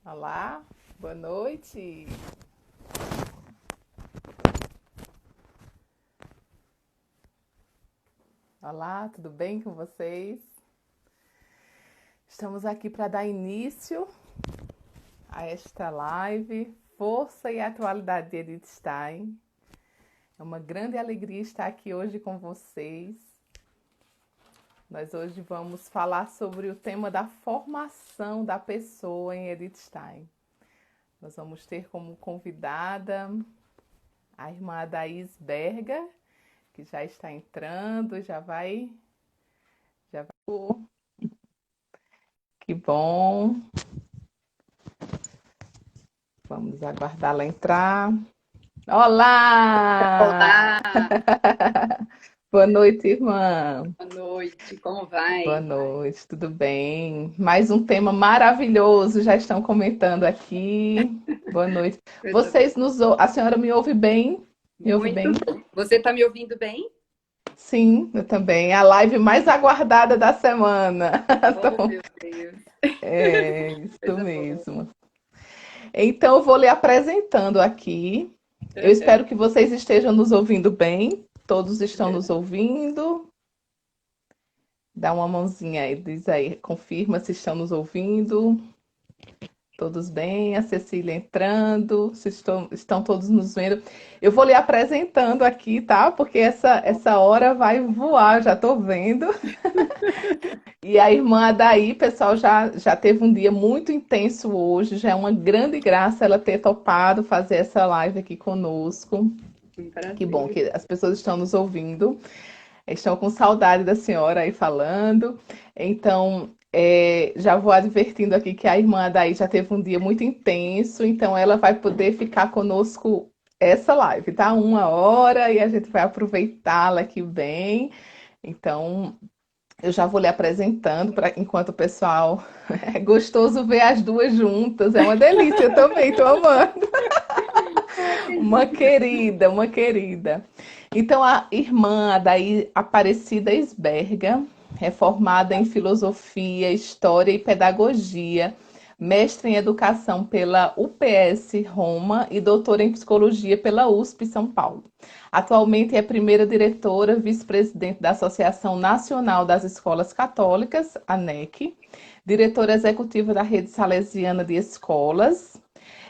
Olá, boa noite. Olá, tudo bem com vocês? Estamos aqui para dar início a esta live Força e Atualidade de Edith Stein. É uma grande alegria estar aqui hoje com vocês. Nós hoje vamos falar sobre o tema da formação da pessoa em Edith Stein. Nós vamos ter como convidada a irmã Adaís Berger, que já está entrando, já vai. Que bom. Vamos aguardá-la entrar. Olá! Olá, Boa noite, irmã. boa noite, como Boa vai? noite, tudo bem? Mais um tema maravilhoso, já estão comentando aqui. Boa noite. Coisa boa. A senhora me ouve bem? Me ouve Muito bem? bem. Você está me ouvindo bem? Sim, eu também. A live mais aguardada da semana. Oh, meu Deus, É isso coisa boa. mesmo. Então, eu vou lhe apresentando aqui. Eu Uhum, espero que vocês estejam nos ouvindo bem. Todos estão nos uhum. ouvindo. Dá uma mãozinha aí, diz aí, confirma se estão nos ouvindo. Todos bem? A Cecília entrando, se estão todos nos vendo. Eu vou lhe apresentando aqui, tá? Porque essa hora vai voar, já estou vendo. E a irmã Adaí, pessoal, já teve um dia muito intenso hoje. Já é uma grande graça ela ter topado fazer essa live aqui conosco. Um Que bom prazer. que as pessoas estão nos ouvindo. Estão com saudade da senhora aí falando. Então, já vou advertindo aqui que a irmã daí já teve um dia muito intenso, então ela vai poder ficar conosco essa live, tá? 1 hora e a gente vai aproveitá-la aqui bem. Então, eu já vou lhe apresentando para enquanto o pessoal é gostoso ver as duas juntas, é uma delícia, eu também estou amando. Ah, que Uma lindo. querida, uma querida. Então, a irmã daí Aparecida Esberga é formada em filosofia, história e pedagogia, mestre em educação pela UPS Roma e doutora em psicologia pela USP São Paulo. Atualmente é primeira diretora, vice-presidente da Associação Nacional das Escolas Católicas, ANEC, diretora executiva da Rede Salesiana de Escolas,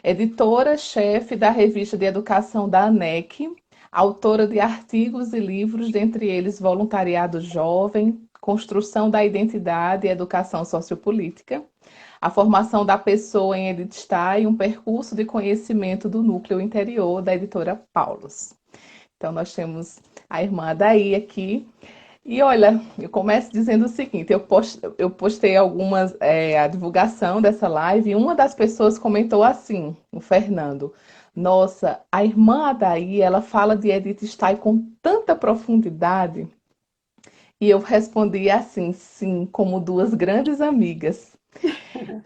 editora-chefe da revista de educação da ANEC, autora de artigos e livros, dentre eles Voluntariado Jovem, Construção da Identidade e Educação Sociopolítica, A Formação da Pessoa em Edith Stein, um percurso de conhecimento do núcleo interior, da editora Paulus. Então, nós temos a irmã Adaí aqui. E olha, eu começo dizendo o seguinte: eu postei a divulgação dessa live e uma das pessoas comentou assim, o Fernando. Nossa, a irmã Adaí, ela fala de Edith Stein com tanta profundidade. E eu respondi assim, sim, como duas grandes amigas.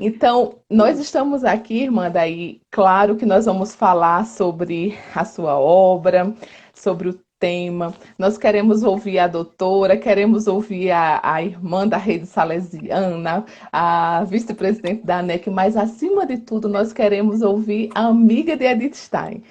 Então, nós estamos aqui, irmã, daí, claro que nós vamos falar sobre a sua obra, sobre o tema. Nós queremos ouvir a doutora, queremos ouvir a irmã da Rede Salesiana, a vice-presidente da ANEC, mas, acima de tudo, nós queremos ouvir a amiga de Edith Stein.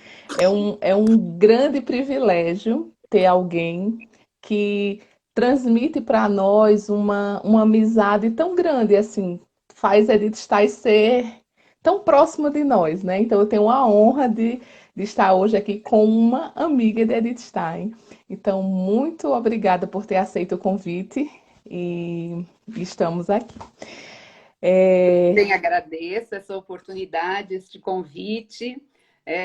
É um grande privilégio ter alguém que transmite para nós uma amizade tão grande, assim, faz Edith Stein ser tão próxima de nós, né? Então eu tenho a honra de estar hoje aqui com uma amiga de Edith Stein. Então, muito obrigada por ter aceito o convite e estamos aqui. É... Bem, agradeço essa oportunidade, este convite.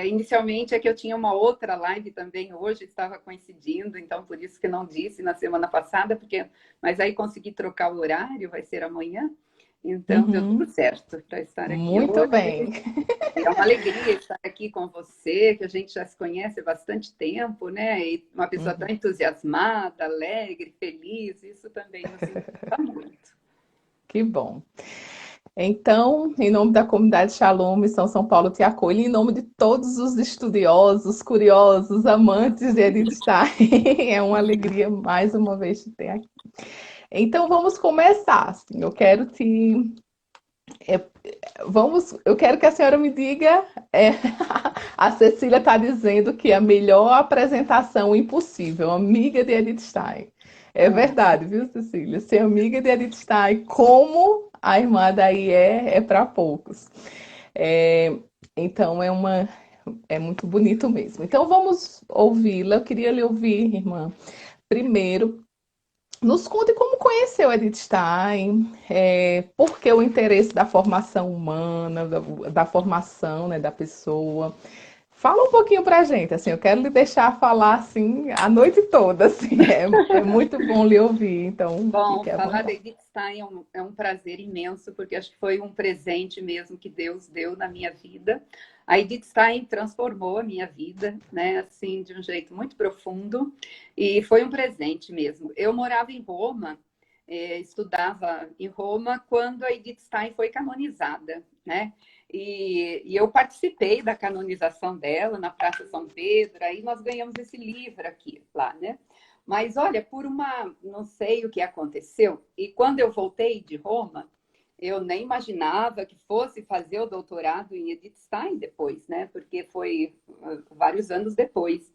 Inicialmente é que eu tinha uma outra live também hoje, estava coincidindo, então por isso que não disse na semana passada, mas aí consegui trocar o horário, vai ser amanhã. Então, deu tudo Uhum, certo para estar aqui muito hoje. bem. E é uma alegria estar aqui com você, que a gente já se conhece há bastante tempo, né? E uma pessoa tão Uhum. entusiasmada, alegre, feliz, isso também nos encanta muito. Que bom. Então, em nome da comunidade Shalom, Missão São Paulo te acolhe, em nome de todos os estudiosos, curiosos, amantes de Edith Stein. É uma alegria mais uma vez te ter aqui. Então, vamos começar. Assim. Eu quero te É, eu quero que a senhora me diga. A Cecília está dizendo que a melhor apresentação impossível, amiga de Edith Stein. É verdade, viu, Cecília? Ser amiga de Edith Stein, como a irmã daí é para poucos. É, então é muito bonito mesmo. Então vamos ouvi-la. Eu queria lhe ouvir, irmã. Primeiro, nos conte como conheceu Edith Stein, por que o interesse da formação humana, da formação, né, da pessoa. Fala um pouquinho pra gente, assim, eu quero lhe deixar falar, assim, a noite toda, assim, é muito bom lhe ouvir, então Bom, fique à falar da vontade. Edith Stein é um prazer imenso, porque acho que foi um presente mesmo que Deus deu na minha vida. A Edith Stein transformou a minha vida, né, assim, de um jeito muito profundo, e foi um presente mesmo. Eu morava em Roma, estudava em Roma, quando a Edith Stein foi canonizada, né? E eu participei da canonização dela na Praça São Pedro, aí nós ganhamos esse livro aqui, lá, né? Mas olha, não sei o que aconteceu, e quando eu voltei de Roma, eu nem imaginava que fosse fazer o doutorado em Edith Stein depois, né? Porque foi vários anos depois.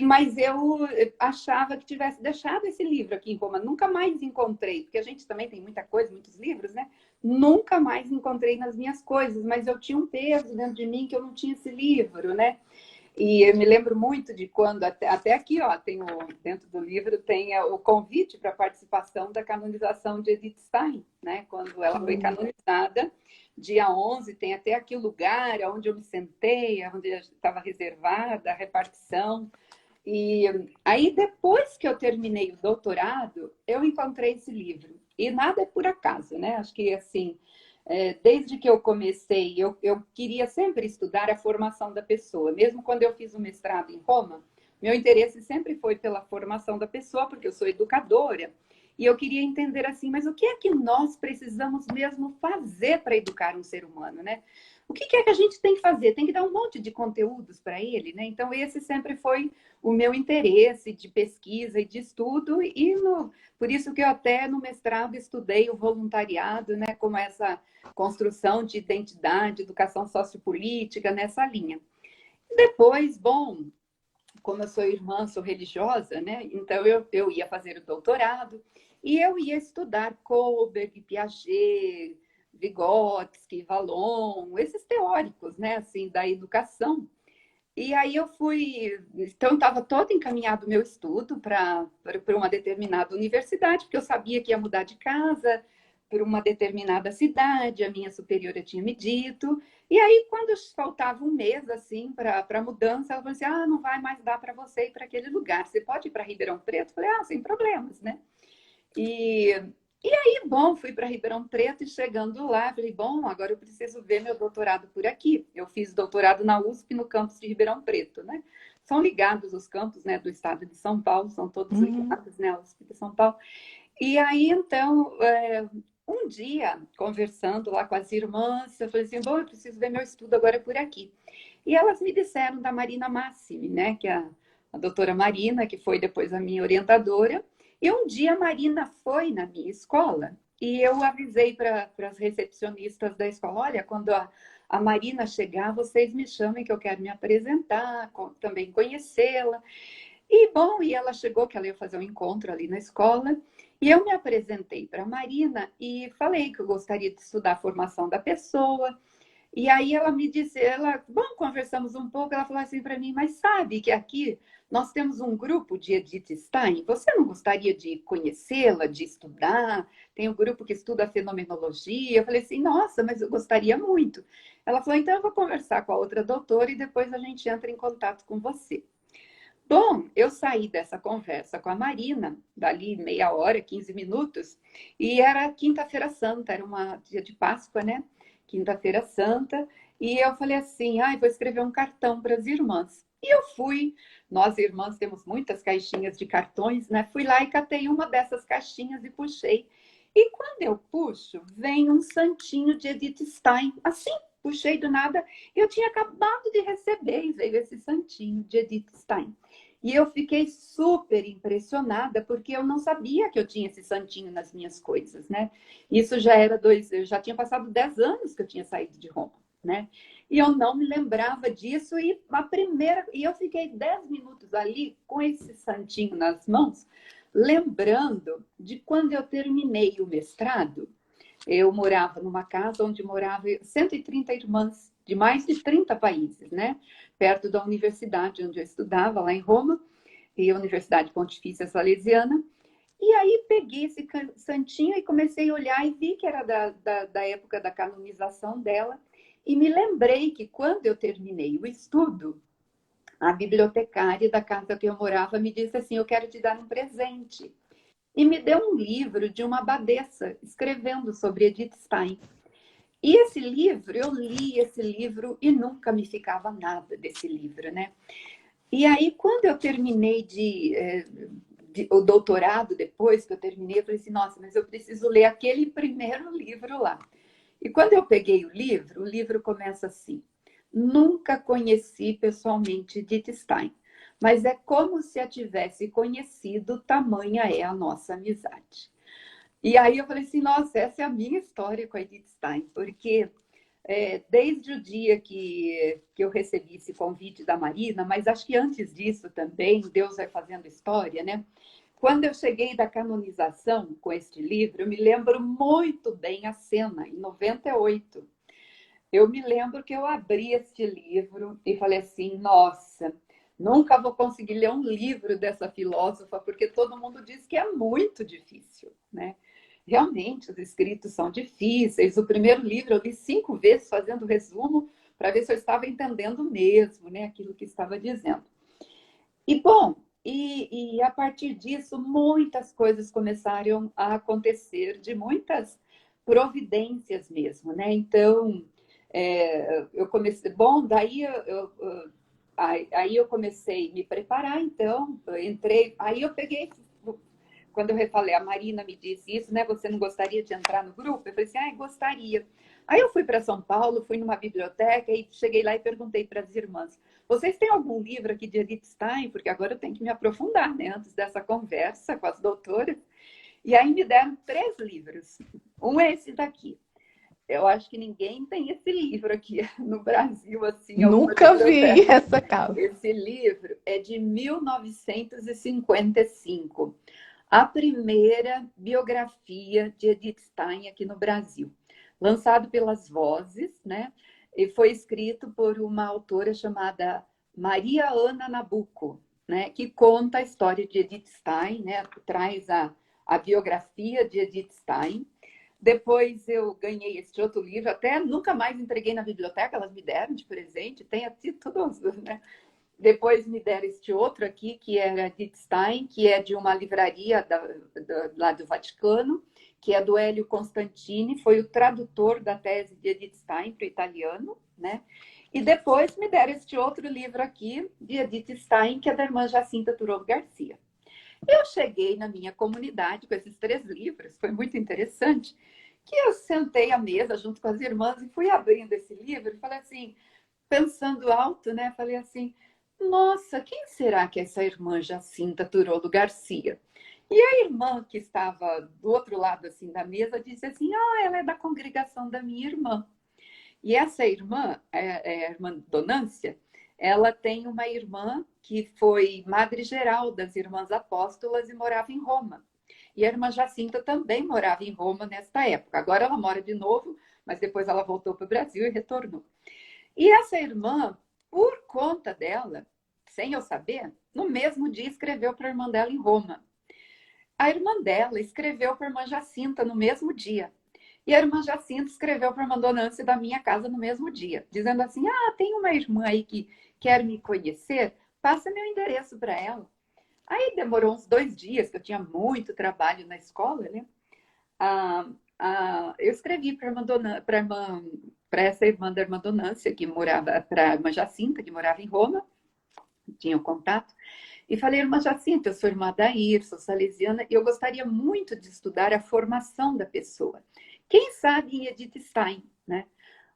Mas eu achava que tivesse deixado esse livro aqui em Roma. Nunca mais encontrei, porque a gente também tem muita coisa, muitos livros, né? Nunca mais encontrei nas minhas coisas, mas eu tinha um peso dentro de mim que eu não tinha esse livro, né? E eu me lembro muito de quando, até aqui, ó, dentro do livro, tem o convite para a participação da canonização de Edith Stein, né? Quando ela foi canonizada, dia 11, tem até aqui o lugar onde eu me sentei, onde estava reservada a repartição. E aí, depois que eu terminei o doutorado, eu encontrei esse livro. E nada é por acaso, né? Acho que, assim, desde que eu comecei, eu queria sempre estudar a formação da pessoa. Mesmo quando eu fiz o mestrado em Roma, meu interesse sempre foi pela formação da pessoa, porque eu sou educadora. E eu queria entender assim, mas o que é que nós precisamos mesmo fazer para educar um ser humano, né? O que é que a gente tem que fazer? Tem que dar um monte de conteúdos para ele, né? Então, esse sempre foi o meu interesse de pesquisa e de estudo, por isso que eu até no mestrado estudei o voluntariado, né? Como essa construção de identidade, educação sociopolítica, nessa linha. Depois, bom, como eu sou irmã, sou religiosa, né? Então eu ia fazer o doutorado e eu ia estudar Kohlberg, Piaget, Vygotsky, Vallon, esses teóricos, né? Assim, da educação. E aí eu fui, então estava todo encaminhado o meu estudo para uma determinada universidade, porque eu sabia que ia mudar de casa para uma determinada cidade, a minha superiora tinha me dito. E aí, quando faltava um mês assim para a mudança, ela falou assim: ah, não vai mais dar para você ir para aquele lugar, você pode ir para Ribeirão Preto? Eu falei: ah, sem problemas, né? E, e aí, bom, fui para Ribeirão Preto e chegando lá, falei, bom, agora eu preciso ver meu doutorado por aqui. Eu fiz doutorado na USP, no campus de Ribeirão Preto, né? São ligados os campos, né, do estado de São Paulo, são todos Uhum. ligados, né, a USP de São Paulo. E aí, então, um dia, conversando lá com as irmãs, eu falei assim, bom, eu preciso ver meu estudo agora por aqui. E elas me disseram da Marina Massimi, né, que é a doutora Marina, que foi depois a minha orientadora. E um dia a Marina foi na minha escola e eu avisei para as recepcionistas da escola, olha, quando a Marina chegar, vocês me chamem que eu quero me apresentar, também conhecê-la. E bom, e ela chegou que ela ia fazer um encontro ali na escola, e eu me apresentei para a Marina e falei que eu gostaria de estudar a formação da pessoa. E aí ela me disse, bom, conversamos um pouco, ela falou assim para mim, mas sabe que aqui nós temos um grupo de Edith Stein, você não gostaria de conhecê-la, de estudar? Tem um grupo que estuda a fenomenologia. Eu falei assim, nossa, mas eu gostaria muito. Ela falou, então eu vou conversar com a outra doutora e depois a gente entra em contato com você. Bom, eu saí dessa conversa com a Marina, dali meia hora, 15 minutos, e era quinta-feira santa, era um dia de Páscoa, né? Quinta-feira santa, e eu falei assim, vou escrever um cartão para as irmãs. E eu fui, nós irmãs temos muitas caixinhas de cartões, né? Fui lá e catei uma dessas caixinhas e puxei. E quando eu puxo, vem um santinho de Edith Stein, assim, puxei do nada, eu tinha acabado de receber e veio esse santinho de Edith Stein. E eu fiquei super impressionada, porque eu não sabia que eu tinha esse santinho nas minhas coisas, né? Isso já era eu já tinha passado 10 anos que eu tinha saído de Roma, né? E eu não me lembrava disso, e eu fiquei 10 minutos ali com esse santinho nas mãos, lembrando de quando eu terminei o mestrado. Eu morava numa casa onde moravam 130 irmãs de mais de 30 países, né? Perto da universidade onde eu estudava, lá em Roma, e a Universidade Pontifícia Salesiana. E aí peguei esse santinho e comecei a olhar e vi que era da época da canonização dela. E me lembrei que quando eu terminei o estudo, a bibliotecária da casa que eu morava me disse assim: eu quero te dar um presente. E me deu um livro de uma abadesa escrevendo sobre Edith Stein. E esse livro, eu li esse livro e nunca me ficava nada desse livro, né? E aí, quando eu terminei o doutorado, depois que eu terminei, eu falei assim, nossa, mas eu preciso ler aquele primeiro livro lá. E quando eu peguei o livro começa assim: nunca conheci pessoalmente Edith Stein, mas é como se a tivesse conhecido, tamanha é a nossa amizade. E aí eu falei assim, nossa, essa é a minha história com a Edith Stein, porque desde o dia que eu recebi esse convite da Marina, mas acho que antes disso também, Deus vai fazendo história, né? Quando eu cheguei da canonização com este livro, eu me lembro muito bem a cena, em 98. Eu me lembro que eu abri este livro e falei assim, nossa, nunca vou conseguir ler um livro dessa filósofa, porque todo mundo diz que é muito difícil, né? Realmente, os escritos são difíceis. O primeiro livro eu li 5 vezes fazendo resumo para ver se eu estava entendendo mesmo, né, aquilo que estava dizendo. E, bom, a partir disso, muitas coisas começaram a acontecer, de muitas providências mesmo, né? Então, eu comecei... Bom, daí aí eu comecei a me preparar, então, eu entrei... Aí eu peguei... Quando eu falei, a Marina me disse isso, né? Você não gostaria de entrar no grupo? Eu falei assim, gostaria. Aí eu fui para São Paulo, fui numa biblioteca e cheguei lá e perguntei para as irmãs: vocês têm algum livro aqui de Edith Stein? Porque agora eu tenho que me aprofundar, né? Antes dessa conversa com as doutoras. E aí me deram 3 livros. Um é esse daqui. Eu acho que ninguém tem esse livro aqui no Brasil, assim, alguma Nunca vi biblioteca. essa capa. Esse livro é de 1955. A primeira biografia de Edith Stein aqui no Brasil. Lançado pelas Vozes, né? E foi escrito por uma autora chamada Maria Ana Nabuco, né? Que conta a história de Edith Stein, né? Traz a biografia de Edith Stein. Depois eu ganhei este outro livro, até nunca mais entreguei na biblioteca, elas me deram de presente, tem aqui tudo, né? Depois me deram este outro aqui, que era Edith Stein, que é de uma livraria lá do Vaticano, que é do Hélio Constantini, foi o tradutor da tese de Edith Stein para o italiano, né? E depois me deram este outro livro aqui, de Edith Stein, que é da irmã Jacinta Turolo Garcia. Eu cheguei na minha comunidade com esses 3 livros, foi muito interessante, que eu sentei à mesa junto com as irmãs e fui abrindo esse livro e falei assim, pensando alto, né? Falei assim, nossa, quem será que é essa irmã Jacinta Turolo Garcia? E a irmã que estava do outro lado assim da mesa disse assim, ela é da congregação da minha irmã. E essa irmã, a irmã Donância, ela tem uma irmã que foi madre geral das irmãs apóstolas e morava em Roma. E a irmã Jacinta também morava em Roma nesta época. Agora ela mora de novo, mas depois ela voltou para o Brasil e retornou. E essa irmã, por conta dela, sem eu saber, no mesmo dia escreveu para a irmã dela em Roma. A irmã dela escreveu para a irmã Jacinta no mesmo dia. E a irmã Jacinta escreveu para a irmã Donância da minha casa no mesmo dia, dizendo assim, tem uma irmã aí que quer me conhecer, passa meu endereço para ela. Aí demorou uns 2 dias, que eu tinha muito trabalho na escola, né? Eu escrevi para essa irmã da irmã Donância, que morava, para a irmã Jacinta, que morava em Roma, tinha um contato, e falei, irmã Jacinta, eu sou irmã da Ir, sou salesiana, e eu gostaria muito de estudar a formação da pessoa. Quem sabe em Edith Stein, né?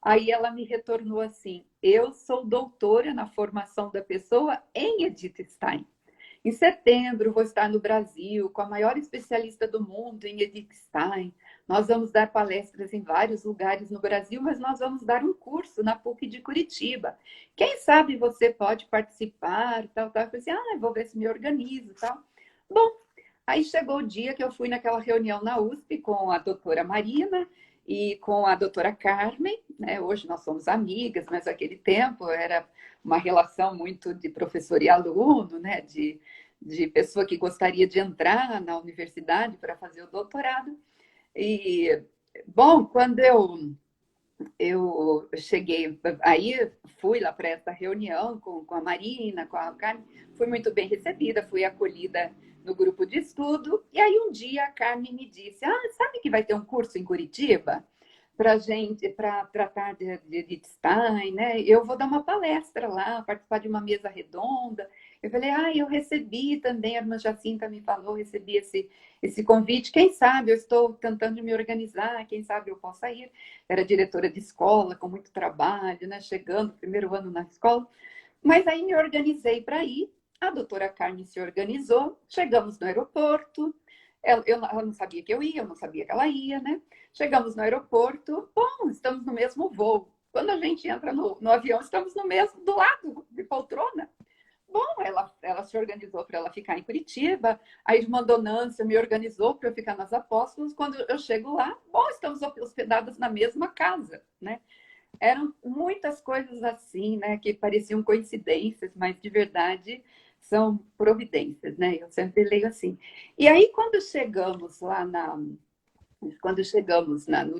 Aí ela me retornou assim, eu sou doutora na formação da pessoa em Edith Stein. Em setembro, vou estar no Brasil com a maior especialista do mundo em Edith Stein. Nós vamos dar palestras em vários lugares no Brasil, mas nós vamos dar um curso na PUC de Curitiba. Quem sabe você pode participar, tal, tal. Eu falei assim, vou ver se me organizo, tal. Bom, aí chegou o dia que eu fui naquela reunião na USP com a doutora Marina e com a doutora Carmen, né? Hoje nós somos amigas, mas naquele tempo era uma relação muito de professor e aluno, né? De pessoa que gostaria de entrar na universidade para fazer o doutorado. E, bom, quando eu cheguei, aí fui lá para essa reunião com a Marina, com a Carmen, fui muito bem recebida, fui acolhida no grupo de estudo, e aí um dia a Carmen me disse, sabe que vai ter um curso em Curitiba? Para gente, para tratar de Stein, né? Eu vou dar uma palestra lá, participar de uma mesa redonda. Eu falei, eu recebi também, a irmã Jacinta me falou, recebi esse convite. Quem sabe eu estou tentando me organizar, quem sabe eu possa ir. Era diretora de escola, com muito trabalho, né? Chegando, primeiro ano na escola. Mas aí me organizei para ir. A doutora Carmen se organizou, chegamos no aeroporto. Ela não sabia que eu ia, eu não sabia que ela ia, né? Chegamos no aeroporto, bom, estamos no mesmo voo. Quando a gente entra no avião, estamos no mesmo, do lado de poltrona. Bom, ela se organizou para ela ficar em Curitiba, a irmã Donância me organizou para eu ficar nas Apóstolos. Quando eu chego lá, bom, estamos hospedadas na mesma casa, né? Eram muitas coisas assim, né, que pareciam coincidências, mas de verdade são providências, né? Eu sempre leio assim. E aí, quando chegamos lá no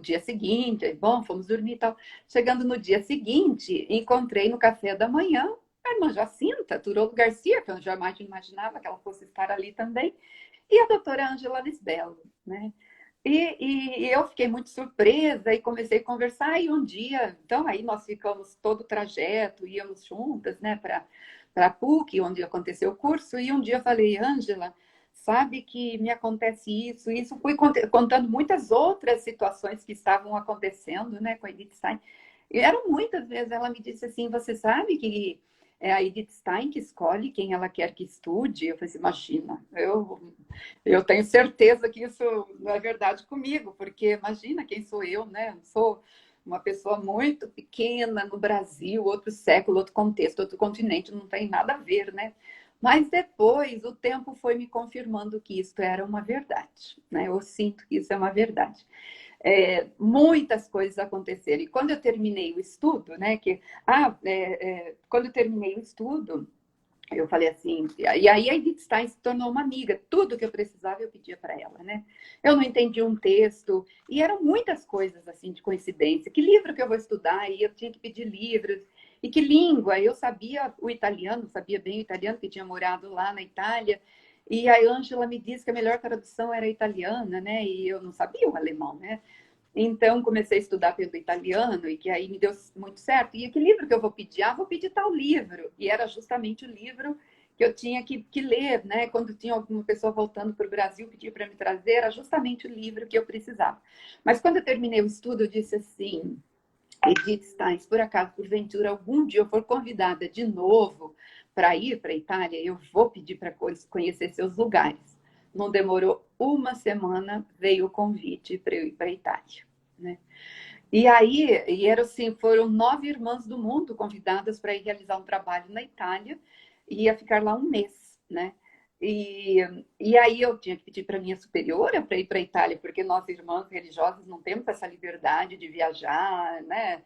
dia seguinte, aí, bom, fomos dormir e tal. Chegando no dia seguinte, encontrei no café da manhã a irmã Jacinta Turolo Garcia, que eu jamais imaginava que ela fosse estar ali também, e a doutora Ângela Lisbelo, né? E eu fiquei muito surpresa e comecei a conversar. E um dia, então, aí nós ficamos todo o trajeto, íamos juntas, né, para a PUC, onde aconteceu o curso. E um dia eu falei, Ângela, sabe que me acontece isso, isso. Fui contando muitas outras situações que estavam acontecendo, né, com a Edith Stein. E eram muitas vezes. Ela me disse assim: você sabe que é a Edith Stein que escolhe quem ela quer que estude? Eu falei assim, imagina, eu tenho certeza que isso não é verdade comigo, porque imagina quem sou eu, né? Eu sou uma pessoa muito pequena no Brasil, outro século, outro contexto, outro continente, não tem nada a ver, né? Mas depois o tempo foi me confirmando que isso era uma verdade, né? Eu sinto que isso é uma verdade. Muitas coisas aconteceram. E quando eu terminei o estudo, né? Quando eu terminei o estudo, eu falei assim, e aí a Edith Stein se tornou uma amiga. Tudo que eu precisava eu pedia para ela, né? Eu não entendi um texto e eram muitas coisas assim de coincidência. Que livro que eu vou estudar? E eu tinha que pedir livros. E que língua? Eu sabia o italiano, sabia bem o italiano, que tinha morado lá na Itália. E a Ângela me disse que a melhor tradução era italiana, né? E eu não sabia o alemão, né? Então, comecei a estudar pelo italiano e que aí me deu muito certo. E que livro que eu vou pedir? Vou pedir tal livro. E era justamente o livro que eu tinha que ler, né? Quando tinha alguma pessoa voltando para o Brasil, pedia para me trazer, era justamente o livro que eu precisava. Mas quando eu terminei o estudo, eu disse assim, Edith Stein, se por acaso, porventura, algum dia eu for convidada de novo para ir para a Itália, eu vou pedir para conhecer seus lugares. Não demorou uma semana, veio o convite para eu ir para a Itália, né? E aí, assim, foram 9 irmãs do mundo convidadas para ir realizar um trabalho na Itália e ia ficar lá um mês, né? E, e aí eu tinha que pedir para minha superiora para ir para a Itália, porque nós, irmãs religiosas, não temos essa liberdade de viajar, né?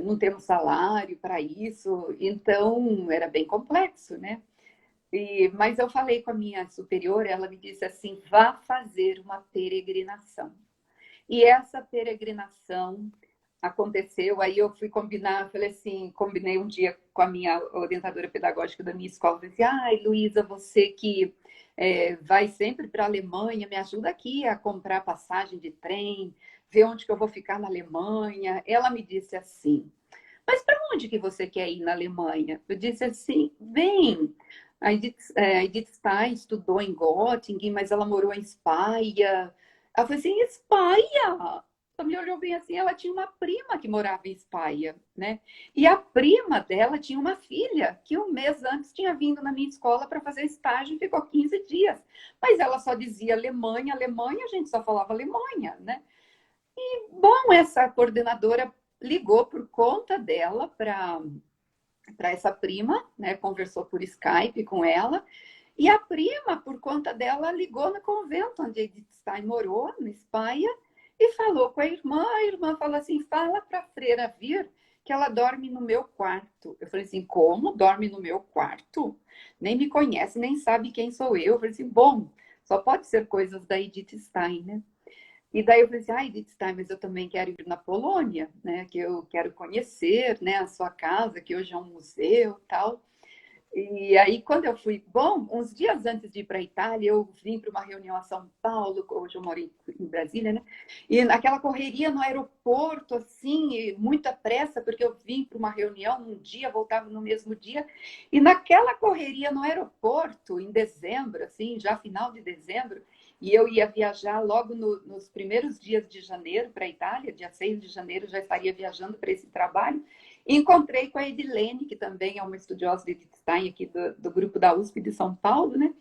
Não temos salário para isso, então era bem complexo, né? Mas eu falei com a minha superiora, ela me disse assim, vá fazer uma peregrinação. E essa peregrinação aconteceu, aí eu fui combinar, falei assim, combinei um dia com a minha orientadora pedagógica da minha escola, falei assim, Luísa, você que vai sempre para a Alemanha, me ajuda aqui a comprar passagem de trem, ver onde que eu vou ficar na Alemanha. Ela me disse assim, mas para onde que você quer ir na Alemanha? Eu disse assim, bem, a Edith Stein estudou em Göttingen, mas ela morou em Speyer. Ela falou assim, Speyer? me olhou bem assim, ela tinha uma prima que morava em Espanha, né? E a prima dela tinha uma filha que um mês antes tinha vindo na minha escola para fazer estágio e ficou 15 dias. Mas ela só dizia Alemanha, Alemanha, a gente só falava Alemanha, né? Bom, essa coordenadora ligou por conta dela para essa prima, né? Conversou por Skype com ela. E a prima, por conta dela, ligou no convento onde Edith Stein morou, na Espanha, e falou com a irmã. A irmã falou assim: fala para a freira vir, que ela dorme no meu quarto. Eu falei assim: como? Dorme no meu quarto? Nem me conhece, nem sabe quem sou eu. Eu falei assim: bom, só pode ser coisas da Edith Stein, né? E daí eu falei assim: Edith Stein, mas eu também quero ir na Polônia, né? Que eu quero conhecer, né? A sua casa, que hoje é um museu e tal. E aí, quando eu fui, bom, uns dias antes de ir para a Itália, eu vim para uma reunião a São Paulo, hoje eu moro em Brasília, né? E naquela correria no aeroporto, assim, e muita pressa, porque eu vim para uma reunião um dia, voltava no mesmo dia, e naquela correria no aeroporto, em dezembro, assim, já final de dezembro, e eu ia viajar logo nos primeiros dias de janeiro para a Itália, dia 6 de janeiro, já estaria viajando para esse trabalho. Encontrei com a Edilene, que também é uma estudiosa de Wittgenstein aqui do grupo da USP de São Paulo, né?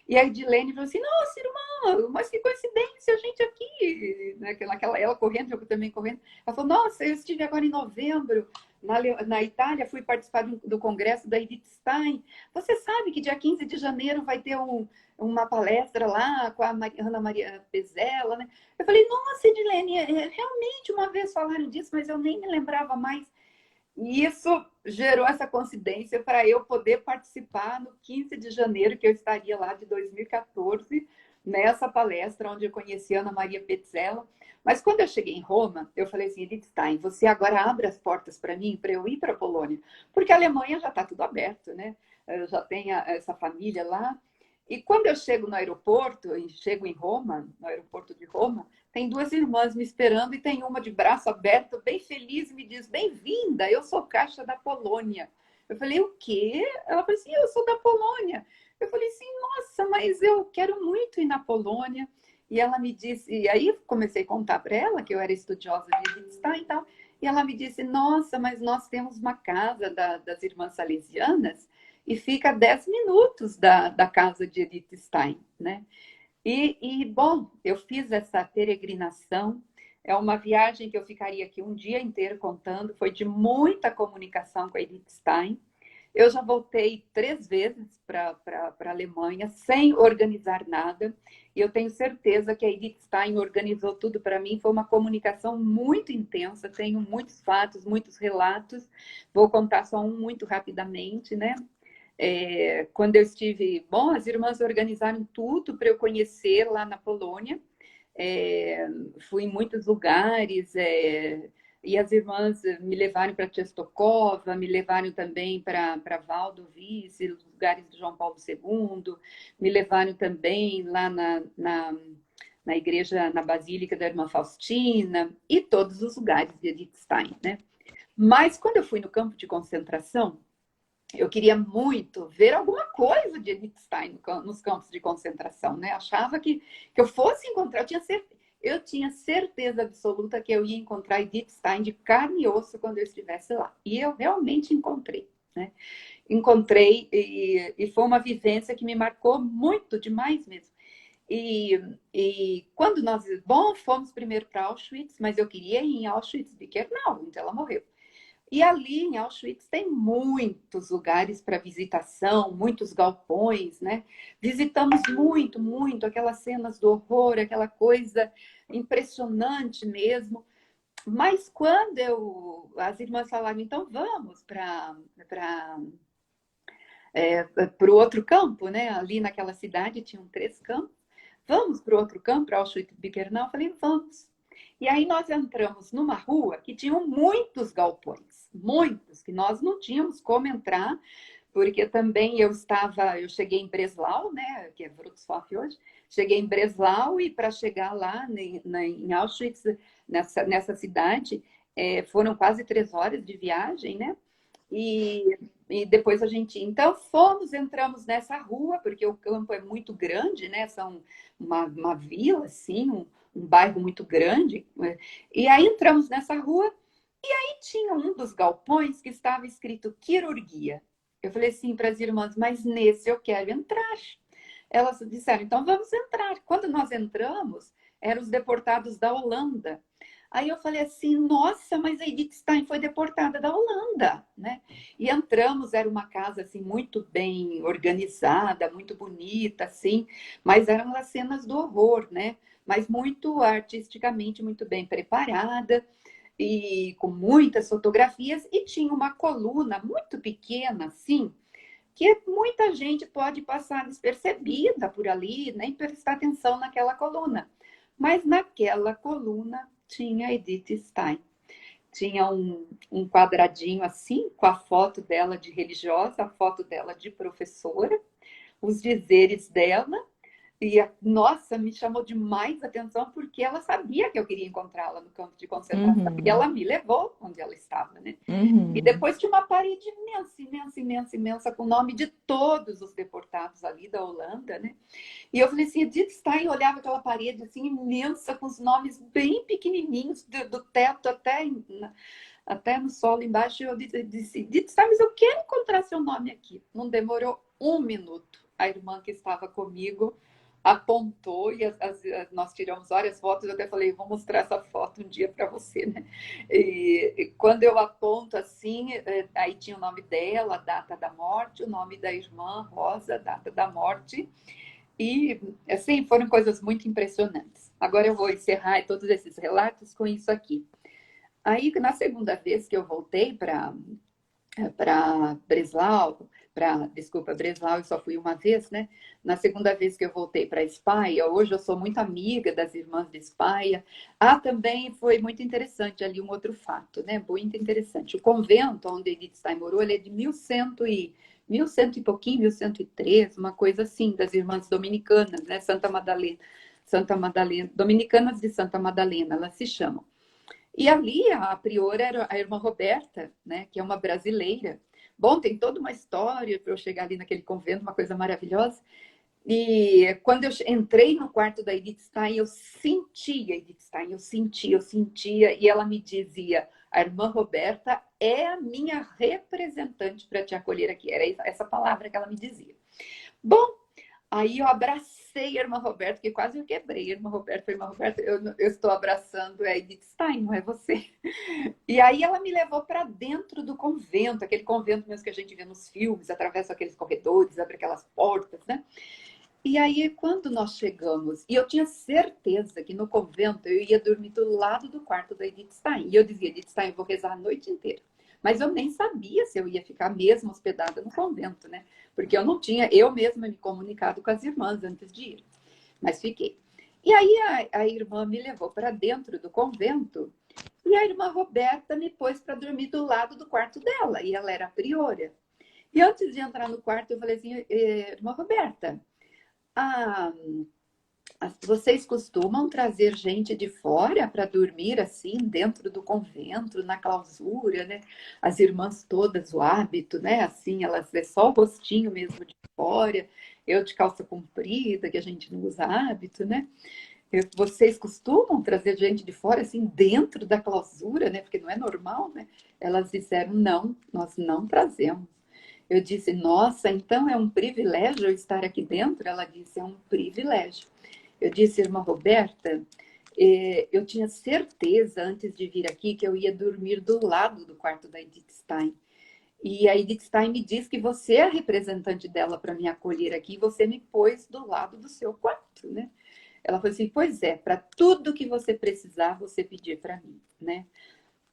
E a Edilene falou assim: nossa, irmã, mas que coincidência, a gente aqui, né? Ela correndo, eu também correndo. Ela falou: nossa, eu estive agora em novembro na Itália, fui participar do congresso da Edith Stein. Você sabe que dia 15 de janeiro vai ter uma palestra lá com a Ana Maria Pezella, né? Eu falei: nossa, Edilene, realmente uma vez falaram disso, mas eu nem me lembrava mais. E isso gerou essa coincidência para eu poder participar no 15 de janeiro, que eu estaria lá de 2014, nessa palestra onde eu conheci a Ana Maria Petzella. Mas quando eu cheguei em Roma, eu falei assim: Edith Stein, você agora abre as portas para mim, para eu ir para a Polônia, porque a Alemanha já está tudo aberto, né? Eu já tenho essa família lá. E quando eu chego no aeroporto, chego em Roma, no aeroporto de Roma, tem duas irmãs me esperando e tem uma de braço aberto, bem feliz, e me diz: bem-vinda, eu sou Caixa da Polônia. Eu falei: o quê? Ela falou assim: eu sou da Polônia. Eu falei assim: nossa, mas eu quero muito ir na Polônia. E ela me disse, e aí comecei a contar para ela que eu era estudiosa de Wittgenstein e tal. E ela me disse: nossa, mas nós temos uma casa das irmãs salesianas e fica a 10 minutos da casa de Edith Stein, né? Bom, eu fiz essa peregrinação. É uma viagem que eu ficaria aqui um dia inteiro contando. Foi de muita comunicação com a Edith Stein. Eu já voltei 3 vezes para a Alemanha sem organizar nada. E eu tenho certeza que a Edith Stein organizou tudo para mim. Foi uma comunicação muito intensa. Tenho muitos fatos, muitos relatos. Vou contar só um muito rapidamente, né? Quando eu estive... Bom, as irmãs organizaram tudo para eu conhecer lá na Polônia. Fui em muitos lugares, e as irmãs me levaram para Częstochowa, me levaram também para Waldowice, os lugares do João Paulo II, me levaram também lá na igreja, na Basílica da Irmã Faustina, e todos os lugares de Edith Stein, né? Mas quando eu fui no campo de concentração, eu queria muito ver alguma coisa de Edith Stein nos campos de concentração, né? Achava que eu fosse encontrar, eu tinha certeza absoluta que eu ia encontrar Edith Stein de carne e osso quando eu estivesse lá. E eu realmente encontrei, né? Encontrei e foi uma vivência que me marcou muito, demais mesmo. E quando nós, bom, fomos primeiro para Auschwitz, mas eu queria ir em Auschwitz-Birkenau, onde ela morreu. E ali em Auschwitz tem muitos lugares para visitação, muitos galpões, né? Visitamos muito, muito aquelas cenas do horror, aquela coisa impressionante mesmo. Mas quando as irmãs falaram: então vamos para o outro campo, né? Ali naquela cidade tinham 3 campos. Vamos para o outro campo, para Auschwitz-Birkenau? Eu falei: vamos. E aí nós entramos numa rua que tinham muitos galpões, muitos, que nós não tínhamos como entrar, porque também eu cheguei em Breslau, né, que é Wrocław hoje, cheguei em Breslau e para chegar lá em Auschwitz, nessa cidade, foram quase 3 horas de viagem, né? E depois então entramos nessa rua, porque o campo é muito grande, né? São uma vila, assim, um bairro muito grande. E aí entramos nessa rua e tinha um dos galpões que estava escrito quirurgia. Eu falei assim para as irmãs, mas nesse eu quero entrar. Elas disseram, então vamos entrar. Quando nós entramos, eram os deportados da Holanda. Aí eu falei assim, nossa, mas a Edith Stein foi deportada da Holanda, né? E entramos, era uma casa assim muito bem organizada, muito bonita, assim, mas eram as cenas do horror, né? Mas muito artisticamente muito bem preparada e com muitas fotografias e tinha uma coluna muito pequena, assim, que muita gente pode passar despercebida por ali, nem prestar atenção naquela coluna. Mas naquela coluna tinha Edith Stein. Tinha um quadradinho assim, com a foto dela de religiosa, a foto dela de professora, os dizeres dela e, nossa, me chamou demais a atenção porque ela sabia que eu queria encontrá-la no campo de concentração. E Uhum. ela me levou onde ela estava, né? E Uhum. depois tinha uma parede imensa, imensa, imensa, imensa, com o nome de todos os deportados ali da Holanda, né? E eu falei assim, Edith Stein, olhava aquela parede assim, imensa, com os nomes bem pequenininhos, do teto até no solo embaixo. E eu disse, Edith Stein, mas eu quero encontrar seu nome aqui. Não demorou um minuto. A irmã que estava comigo apontou e nós tiramos várias fotos. Eu até falei, vou mostrar essa foto um dia para você, né? E quando eu aponto assim, aí tinha o nome dela, a data da morte, o nome da irmã, Rosa, a data da morte. E, assim, foram coisas muito impressionantes. Agora eu vou encerrar todos esses relatos com isso aqui. Aí, na segunda vez que eu voltei para Breslau, desculpa, Breslau eu só fui uma vez, né? Na segunda vez que eu voltei para Espanha, hoje eu sou muito amiga das irmãs de Espanha. Ah, também foi muito interessante ali um outro fato, né? Muito interessante. O convento onde Edith Stein morou, ele é de 1100 e pouquinho, 1103, uma coisa assim, das irmãs dominicanas, né? Santa Madalena, Dominicanas de Santa Madalena, elas se chamam. E ali a priora era a irmã Roberta, né, que é uma brasileira. Bom, tem toda uma história para eu chegar ali naquele convento, uma coisa maravilhosa. E quando eu entrei no quarto da Edith Stein, eu sentia Edith Stein, eu sentia, e ela me dizia, a irmã Roberta é a minha representante para te acolher aqui. Era essa palavra que ela me dizia. Bom, aí eu abracei a irmã Roberta, que quase eu quebrei. A irmã Roberta, eu estou abraçando a Edith Stein, não é você? E aí ela me levou para dentro do convento, aquele convento mesmo que a gente vê nos filmes, atravessa aqueles corredores, abre aquelas portas, né? E aí, quando nós chegamos, e eu tinha certeza que no convento eu ia dormir do lado do quarto da Edith Stein. E eu dizia, Edith Stein, eu vou rezar a noite inteira. Mas eu nem sabia se eu ia ficar mesmo hospedada no convento, né? Porque eu não tinha, eu mesma me comunicado com as irmãs antes de ir. Mas fiquei. E aí a irmã me levou para dentro do convento e a irmã Roberta me pôs para dormir do lado do quarto dela. E ela era priora. E antes de entrar no quarto, eu falei assim, irmã Roberta, ah, vocês costumam trazer gente de fora para dormir assim, dentro do convento, na clausura, né? As irmãs todas, o hábito, né? Assim, elas é só o rostinho mesmo de fora, eu de calça comprida, que a gente não usa hábito, né? Vocês costumam trazer gente de fora, assim, dentro da clausura, né? Porque não é normal, né? Elas disseram, não, nós não trazemos. Eu disse, nossa, então é um privilégio eu estar aqui dentro? Ela disse, é um privilégio. Eu disse, irmã Roberta, eu tinha certeza antes de vir aqui que eu ia dormir do lado do quarto da Edith Stein. E a Edith Stein me disse que você é a representante dela para me acolher aqui, você me pôs do lado do seu quarto, né? Ela falou assim, pois é, para tudo que você precisar, você pedir para mim, né?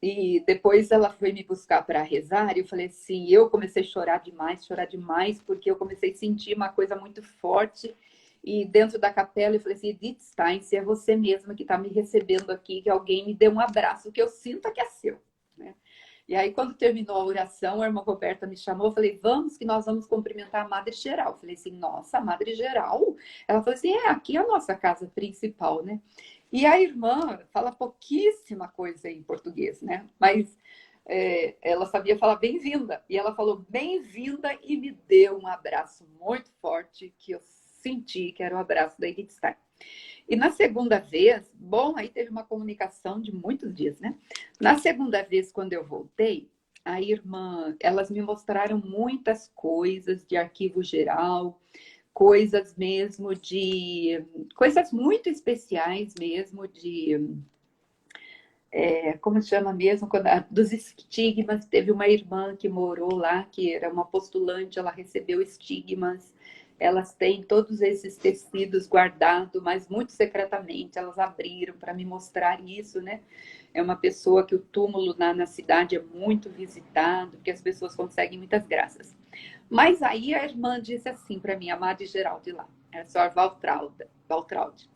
E depois ela foi me buscar para rezar e eu falei assim, eu comecei a chorar demais, porque eu comecei a sentir uma coisa muito forte. E dentro da capela eu falei assim, Edith Stein, se é você mesma que está me recebendo aqui, que alguém me dê um abraço, que eu sinta que é seu, né? E aí, quando terminou a oração, a irmã Roberta me chamou, eu falei, vamos que nós vamos cumprimentar a Madre Geral. Eu falei assim, nossa, a Madre Geral? Ela falou assim, aqui é a nossa casa principal, né? E a irmã fala pouquíssima coisa em português, né? Mas ela sabia falar bem-vinda. E ela falou bem-vinda e me deu um abraço muito forte que eu senti que era o abraço da Edith Stein. E na segunda vez, bom, aí teve uma comunicação de muitos dias, né? Na segunda vez, quando eu voltei, a irmã, elas me mostraram muitas coisas de arquivo geral, coisas mesmo de, coisas muito especiais mesmo de, como se chama mesmo, dos estigmas. Teve uma irmã que morou lá, que era uma postulante, ela recebeu estigmas. Elas têm todos esses tecidos guardados, mas muito secretamente. Elas abriram para me mostrar isso, né? É uma pessoa que o túmulo na cidade é muito visitado, que as pessoas conseguem muitas graças. Mas aí a irmã disse assim para mim, a Madre Geraldi lá, a senhora Valtraud.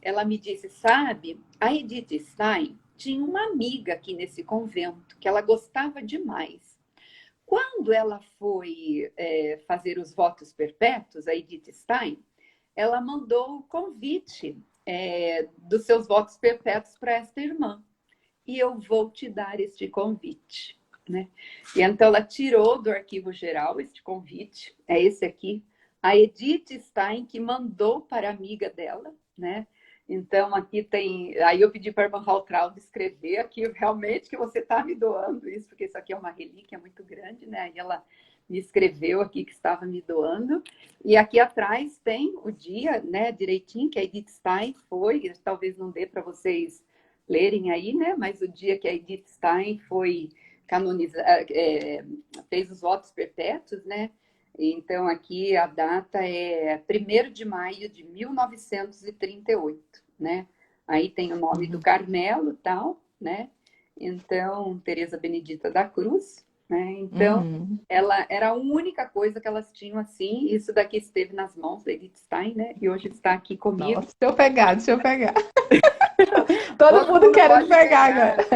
Ela me disse, sabe, a Edith Stein tinha uma amiga aqui nesse convento que ela gostava demais. Quando ela foi fazer os votos perpétuos, a Edith Stein, ela mandou o convite dos seus votos perpétuos para esta irmã. E eu vou te dar este convite. Né? E então ela tirou do arquivo geral este convite, é esse aqui, a Edith Stein, que mandou para a amiga dela, né? Então aqui tem, aí eu pedi para a irmã Valtraud escrever aqui realmente que você está me doando isso, porque isso aqui é uma relíquia muito grande, né? Aí ela me escreveu aqui que estava me doando, e aqui atrás tem o dia, né, direitinho, que a Edith Stein foi, talvez não dê para vocês lerem aí, né? Mas o dia que a Edith Stein foi fez os votos perpétuos, né? Então, aqui a data é 1º de maio de 1938, né? Aí tem o nome do Carmelo e tal, né? Então, Teresa Benedita da Cruz, né? Então, ela era a única coisa que elas tinham assim. Isso daqui esteve nas mãos da Edith Stein, né? E hoje está aqui comigo. Nossa, deixa eu pegar. Todo mundo querendo pegar agora.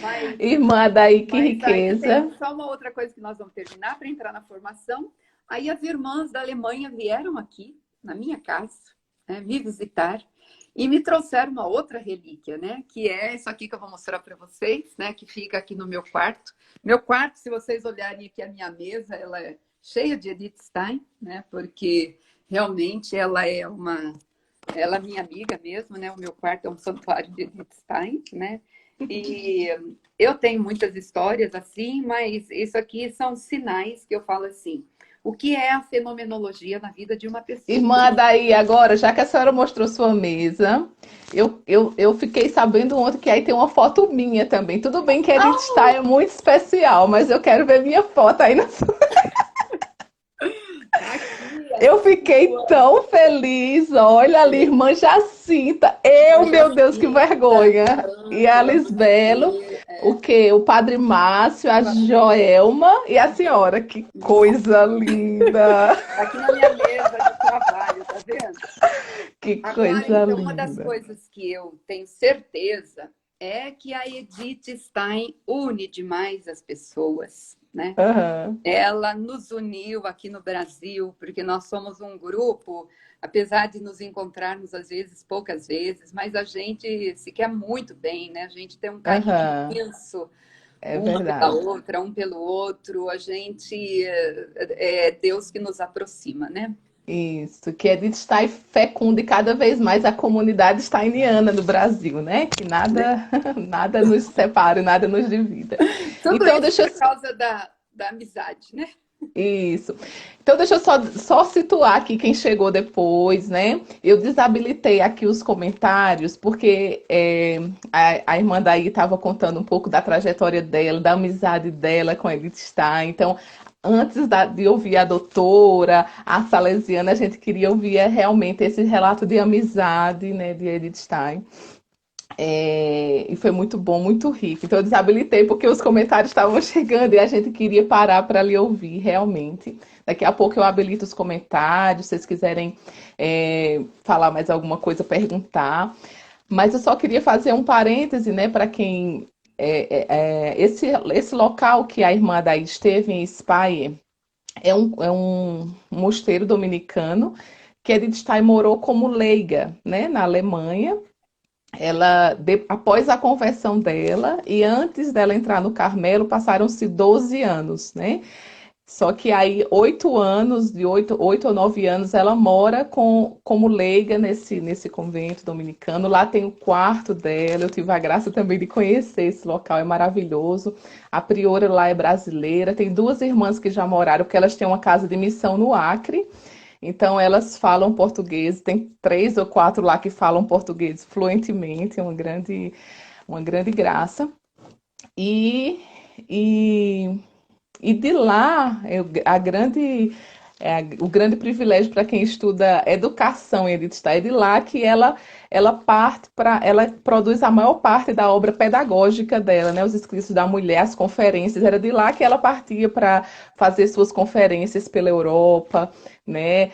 Mas, irmã, daí que riqueza. Tem só uma outra coisa que nós vamos terminar para entrar na formação. Aí as irmãs da Alemanha vieram aqui, na minha casa, né, me visitar e me trouxeram uma outra relíquia, né? Que é isso aqui que eu vou mostrar para vocês, né? Que fica aqui no meu quarto. Meu quarto, se vocês olharem aqui a minha mesa, ela é cheia de Edith Stein, né? Porque realmente ela é minha amiga mesmo, né? O meu quarto é um santuário de Edith Stein, né? E eu tenho muitas histórias assim, mas isso aqui são sinais que eu falo assim. O que é a fenomenologia na vida de uma pessoa? Irmã, daí agora, já que a senhora mostrou sua mesa, eu fiquei sabendo ontem que aí tem uma foto minha também. Tudo bem que a Edith Stein é muito especial, mas eu quero ver minha foto aí na sua. Eu fiquei tão feliz. Olha ali, irmã Jacinta. Meu Deus, que vergonha. E a Lisbelo, o quê? O Padre Márcio, a Joelma e a senhora. Que coisa linda. Aqui na minha mesa de trabalho, tá vendo? Que coisa linda. Uma das coisas que eu tenho certeza é que a Edith Stein une demais as pessoas. Né? Ela nos uniu aqui no Brasil, porque nós somos um grupo, apesar de nos encontrarmos às vezes, poucas vezes, mas a gente se quer muito bem, né? A gente tem um carinho imenso, uma pela outra, um pelo outro, a gente é Deus que nos aproxima, né? Isso, que a Edith Stein fecunde cada vez mais a comunidade steiniana no Brasil, né? Que nada nos separe, nada nos divida. Tudo então, isso por causa da amizade, né? Isso. Então, deixa eu só situar aqui quem chegou depois, né? Eu desabilitei aqui os comentários, porque a irmã daí estava contando um pouco da trajetória dela, da amizade dela com a Edith Stein. Então, antes de ouvir a doutora, a salesiana, a gente queria ouvir realmente esse relato de amizade, né, de Edith Stein. E foi muito bom, muito rico. Então eu desabilitei porque os comentários estavam chegando e a gente queria parar para lhe ouvir realmente. Daqui a pouco eu habilito os comentários, se vocês quiserem falar mais alguma coisa, perguntar. Mas eu só queria fazer um parêntese, né, para quem... esse local que a irmã daí esteve em Speyer é um mosteiro dominicano que Edith Stein morou como leiga, né, na Alemanha. Ela, após a conversão dela e antes dela entrar no Carmelo, passaram-se 12 anos, né? Só que aí, 8 anos, de 8 ou 9 anos, ela mora como leiga nesse convento dominicano. Lá tem o quarto dela. Eu tive a graça também de conhecer esse local, é maravilhoso. A priora lá é brasileira. Tem duas irmãs que já moraram, porque elas têm uma casa de missão no Acre. Então, elas falam português. Tem 3 ou 4 lá que falam português fluentemente. É uma grande graça. E, e e de lá, o grande privilégio para quem estuda educação em Edith Stein, é de lá que ela produz a maior parte da obra pedagógica dela, né? Os escritos da mulher, as conferências, era de lá que ela partia para fazer suas conferências pela Europa, né?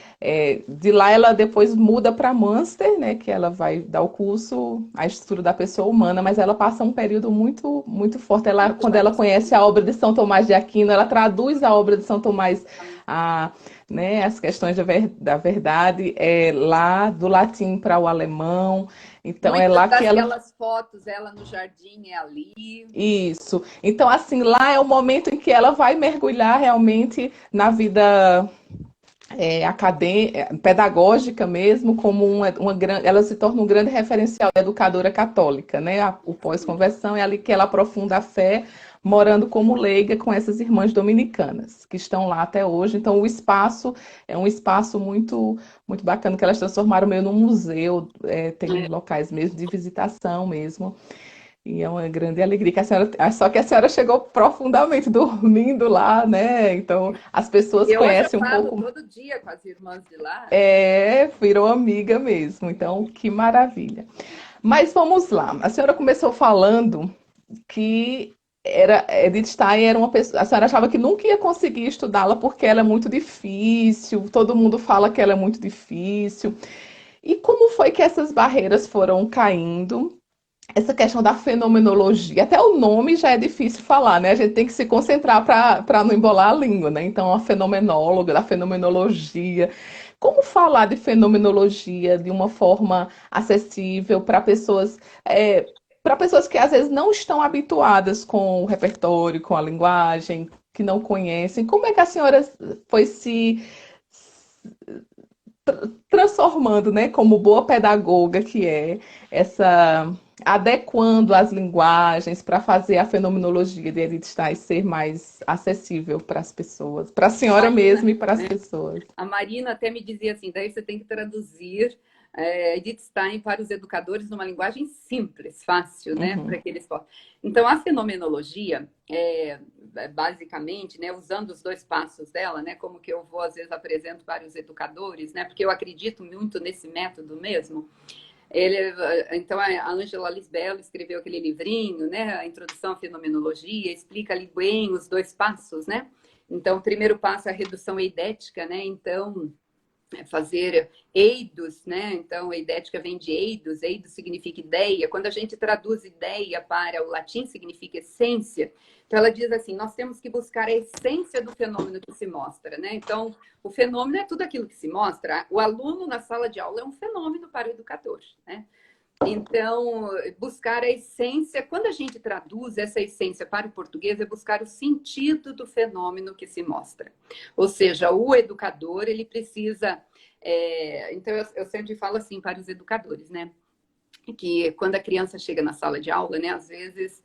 De lá ela depois muda para Münster, né? Que ela vai dar o curso, a estrutura da pessoa humana, mas ela passa um período muito, muito forte. Quando ela conhece a obra de São Tomás de Aquino, ela traduz a obra de São Tomás, a, né, as questões da verdade, lá do latim para o alemão. Então é Muitas lá que ela. daquelas fotos, ela no jardim é ali. Isso. Então, assim, lá é o momento em que ela vai mergulhar realmente na vida pedagógica mesmo, como ela se torna um grande referencial de educadora católica, né? O pós-conversão é ali que ela aprofunda a fé, morando como leiga com essas irmãs dominicanas, que estão lá até hoje. Então, o espaço é um espaço muito, muito bacana, que elas transformaram meio num museu, tem locais mesmo de visitação mesmo. E é uma grande alegria que a senhora. Só que a senhora chegou profundamente dormindo lá, né? Então as pessoas E hoje eu conhecem um falo pouco. todo dia com as irmãs de lá. Virou amiga mesmo. Então, que maravilha. Mas vamos lá. A senhora começou falando que Edith Stein era uma pessoa. A senhora achava que nunca ia conseguir estudá-la porque ela é muito difícil. Todo mundo fala que ela é muito difícil. E como foi que essas barreiras foram caindo? Essa questão da fenomenologia, até o nome já é difícil falar, né? A gente tem que se concentrar para não embolar a língua, né? Então, a fenomenóloga, da fenomenologia. Como falar de fenomenologia de uma forma acessível para pessoas que às vezes não estão habituadas com o repertório, com a linguagem, que não conhecem? Como é que a senhora foi se transformando, né, como boa pedagoga que essa adequando as linguagens para fazer a fenomenologia de Edith Stein ser mais acessível para as pessoas, para a senhora mesma Marina, e para as né? pessoas. A Marina até me dizia assim, daí você tem que traduzir Edith Stein para os educadores numa linguagem simples, fácil, né? Uhum. Para que eles possam. Então, a fenomenologia, basicamente, né, usando os dois passos dela, né, como que eu vou, às vezes, apresento para os educadores, né, porque eu acredito muito nesse método mesmo. Então, a Angela Lisbello escreveu aquele livrinho, né, a Introdução à Fenomenologia, explica ali bem os dois passos, né? Então, o primeiro passo é a redução eidética, né? Então, fazer eidos, né? Então, a eidética vem de eidos significa ideia. Quando a gente traduz ideia para o latim, significa essência. Então, ela diz assim: nós temos que buscar a essência do fenômeno que se mostra, né? Então, o fenômeno é tudo aquilo que se mostra. O aluno na sala de aula é um fenômeno para o educador, né? Então, buscar a essência, quando a gente traduz essa essência para o português, é buscar o sentido do fenômeno que se mostra. Ou seja, o educador, ele precisa. Então, eu sempre falo assim para os educadores, né? Que quando a criança chega na sala de aula, né, às vezes.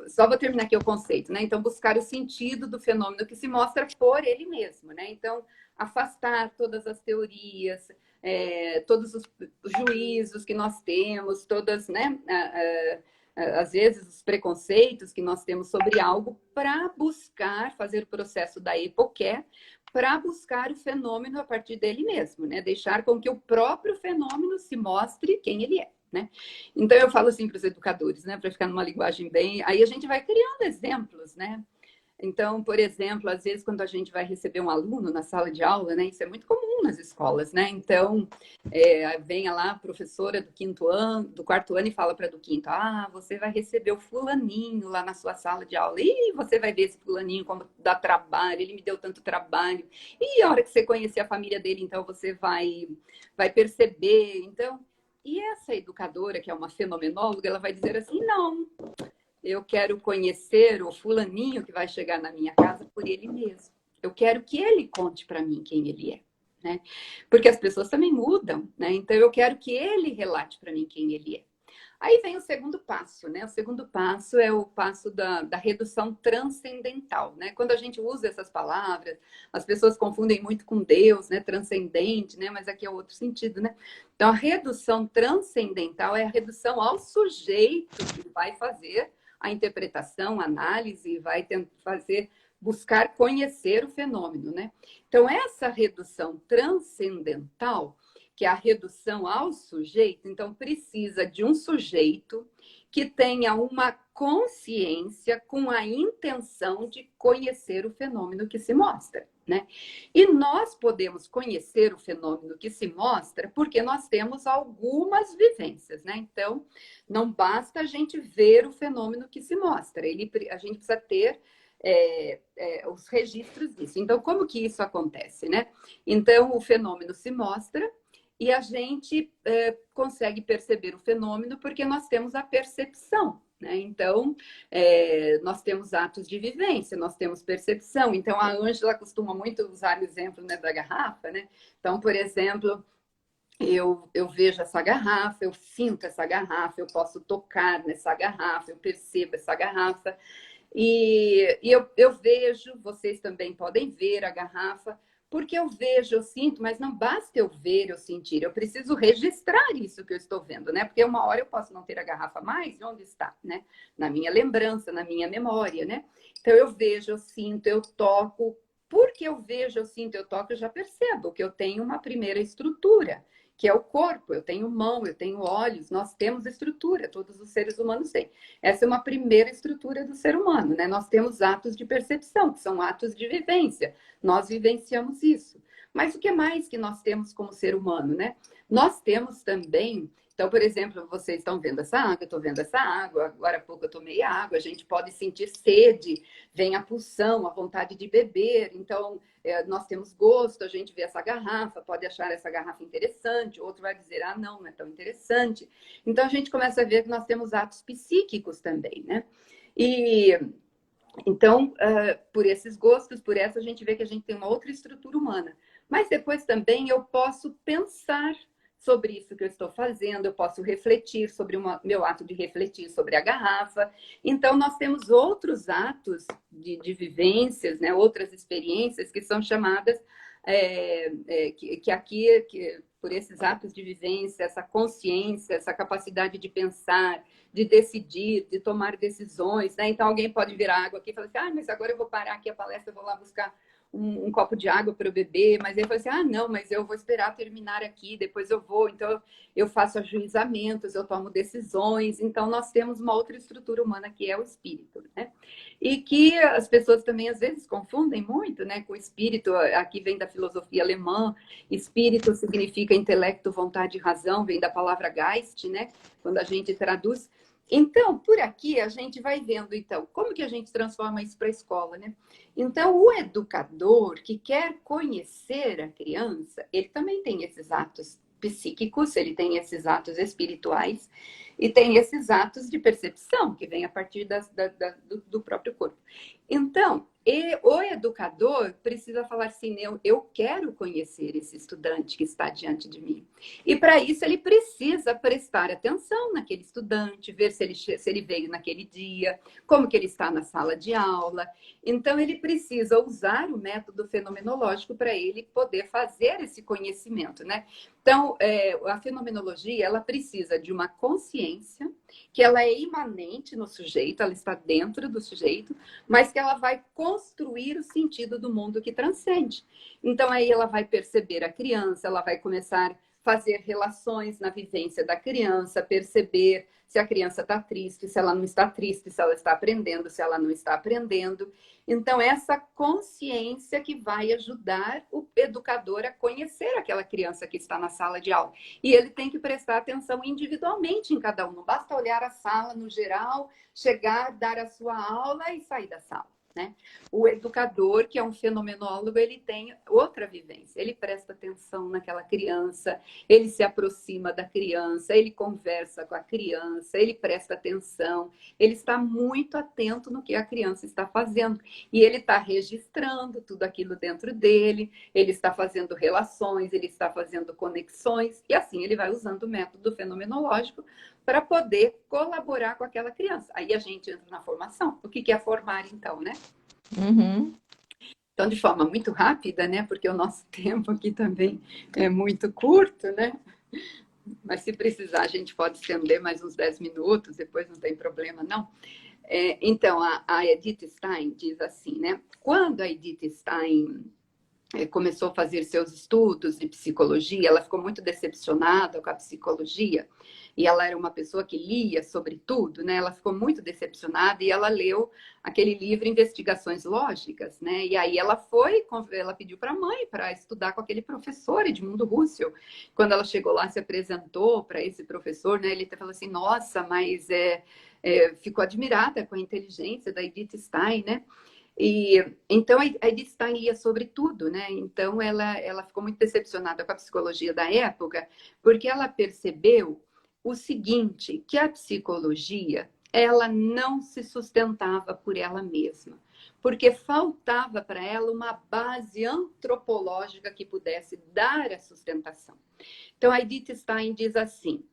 Só vou terminar aqui o conceito, né? Então, buscar o sentido do fenômeno que se mostra por ele mesmo, né? Então, afastar todas as teorias, todos os juízos que nós temos, todas, né? Às vezes, os preconceitos que nós temos sobre algo, para buscar fazer o processo da epoqué, para buscar o fenômeno a partir dele mesmo, né? Deixar com que o próprio fenômeno se mostre quem ele é, né? Então, eu falo assim para os educadores, né? Para ficar numa linguagem bem... Aí a gente vai criando exemplos, né? Então, por exemplo, às vezes quando a gente vai receber um aluno na sala de aula, né? Isso é muito comum nas escolas, né? Então, vem lá a professora do quinto ano, do quarto ano e fala para do quinto: ah, você vai receber o fulaninho lá na sua sala de aula. E você vai ver esse fulaninho como dá trabalho, ele me deu tanto trabalho. E a hora que você conhecer a família dele, então você vai perceber. Então, e essa educadora, que é uma fenomenóloga, ela vai dizer assim: não. eu quero conhecer o fulaninho que vai chegar na minha casa por ele mesmo. Eu quero que ele conte para mim quem ele é, né? Porque as pessoas também mudam, né? Então eu quero que ele relate para mim quem ele é. Aí vem o segundo passo, né? O segundo passo é o passo da redução transcendental, né? Quando a gente usa essas palavras, as pessoas confundem muito com Deus, né? Transcendente, né? Mas aqui é outro sentido, né? Então, a redução transcendental é a redução ao sujeito que vai fazer a interpretação, a análise, vai tentar fazer, buscar conhecer o fenômeno, né? Então, essa redução transcendental, que é a redução ao sujeito, então precisa de um sujeito que tenha uma consciência com a intenção de conhecer o fenômeno que se mostra, né? E nós podemos conhecer o fenômeno que se mostra porque nós temos algumas vivências, né? Então, não basta a gente ver o fenômeno que se mostra, a gente precisa ter os registros disso. Então, como que isso acontece, né? Então, o fenômeno se mostra e a gente consegue perceber o fenômeno porque nós temos a percepção, né? Então, nós temos atos de vivência, nós temos percepção. Então, a Ângela costuma muito usar o exemplo, né, da garrafa, né? Então, por exemplo, eu vejo essa garrafa, eu sinto essa garrafa, eu posso tocar nessa garrafa, eu percebo essa garrafa. E eu vejo, vocês também podem ver a garrafa, porque eu vejo, eu sinto, mas não basta eu ver, eu sentir, eu preciso registrar isso que eu estou vendo, né? Porque uma hora eu posso não ter a garrafa mais, e onde está, né? Na minha lembrança, na minha memória, né? Então eu vejo, eu sinto, eu toco, porque eu vejo, eu sinto, eu toco, eu já percebo que eu tenho uma primeira estrutura, que é o corpo. Eu tenho mão, eu tenho olhos, nós temos estrutura, todos os seres humanos têm. Essa é uma primeira estrutura do ser humano, né? Nós temos atos de percepção, que são atos de vivência. Nós vivenciamos isso. Mas o que mais que nós temos como ser humano, né? Nós temos também. Então, por exemplo, vocês estão vendo essa água, eu estou vendo essa água, agora há pouco eu tomei água, a gente pode sentir sede, vem a pulsão, a vontade de beber. Então, nós temos gosto, a gente vê essa garrafa, pode achar essa garrafa interessante, outro vai dizer, ah, não, não é tão interessante. Então, a gente começa a ver que nós temos atos psíquicos também, né? E então, por esses gostos, por essa, a gente vê que a gente tem uma outra estrutura humana. Mas depois também eu posso pensar sobre isso que eu estou fazendo, eu posso refletir sobre meu ato de refletir sobre a garrafa. Então, nós temos outros atos de vivências, né? Outras experiências que são chamadas, que aqui, por esses atos de vivência, essa consciência, essa capacidade de pensar, de decidir, de tomar decisões, né? Então, alguém pode virar água aqui e falar assim, ah, mas agora eu vou parar aqui a palestra, eu vou lá buscar um copo de água para eu beber, mas ele falou assim, ah, não, mas eu vou esperar terminar aqui, depois eu vou, então eu faço ajuizamentos, eu tomo decisões, então nós temos uma outra estrutura humana que é o espírito, né? E que as pessoas também às vezes confundem muito, né, com o espírito, aqui vem da filosofia alemã, espírito significa intelecto, vontade e razão, vem da palavra Geist, né, quando a gente traduz. Então, por aqui a gente vai vendo, então, como que a gente transforma isso para a escola, né? Então, o educador que quer conhecer a criança, ele também tem esses atos psíquicos, ele tem esses atos espirituais e tem esses atos de percepção que vem a partir do próprio corpo. Então, o educador precisa falar assim, eu quero conhecer esse estudante que está diante de mim. E para isso ele precisa prestar atenção naquele estudante, ver se ele veio naquele dia, como que ele está na sala de aula. Então, ele precisa usar o método fenomenológico para ele poder fazer esse conhecimento, né? Então, a fenomenologia, ela precisa de uma consciência, que ela é imanente no sujeito, ela está dentro do sujeito, mas que ela vai construir o sentido do mundo que transcende. Então, aí ela vai perceber a criança, ela vai começar a fazer relações na vivência da criança, perceber se a criança está triste, se ela não está triste, se ela está aprendendo, se ela não está aprendendo. Então, essa consciência que vai ajudar o educador a conhecer aquela criança que está na sala de aula. E ele tem que prestar atenção individualmente em cada um. Não basta olhar a sala no geral, chegar, dar a sua aula e sair da sala, né? O educador, que é um fenomenólogo, ele tem outra vivência. Ele presta atenção naquela criança, ele se aproxima da criança, ele conversa com a criança, ele presta atenção, ele está muito atento no que a criança está fazendo. E ele está registrando tudo aquilo dentro dele, ele está fazendo relações, ele está fazendo conexões, e assim ele vai usando o método fenomenológico para poder colaborar com aquela criança. Aí a gente entra na formação. O que é formar, então, né? Uhum. Então, de forma muito rápida, né? Porque o nosso tempo aqui também é muito curto, né? Mas se precisar, a gente pode estender mais uns 10 minutos, depois não tem problema, não. Então, a Edith Stein diz assim, né? Quando a Edith Stein começou a fazer seus estudos de psicologia, ela ficou muito decepcionada com a psicologia, e ela era uma pessoa que lia sobre tudo, né? Ela ficou muito decepcionada e ela leu aquele livro Investigações Lógicas, né? E aí ela pediu para a mãe para estudar com aquele professor, Edmundo Husserl. Quando ela chegou lá, se apresentou para esse professor, né? Ele até falou assim, nossa, mas ficou admirada com a inteligência da Edith Stein, né? E então a Edith Stein lia sobre tudo, né? Então ela ficou muito decepcionada com a psicologia da época, porque ela percebeu o seguinte, que a psicologia ela não se sustentava por ela mesma, porque faltava para ela uma base antropológica que pudesse dar a sustentação. Então a Edith Stein diz assim: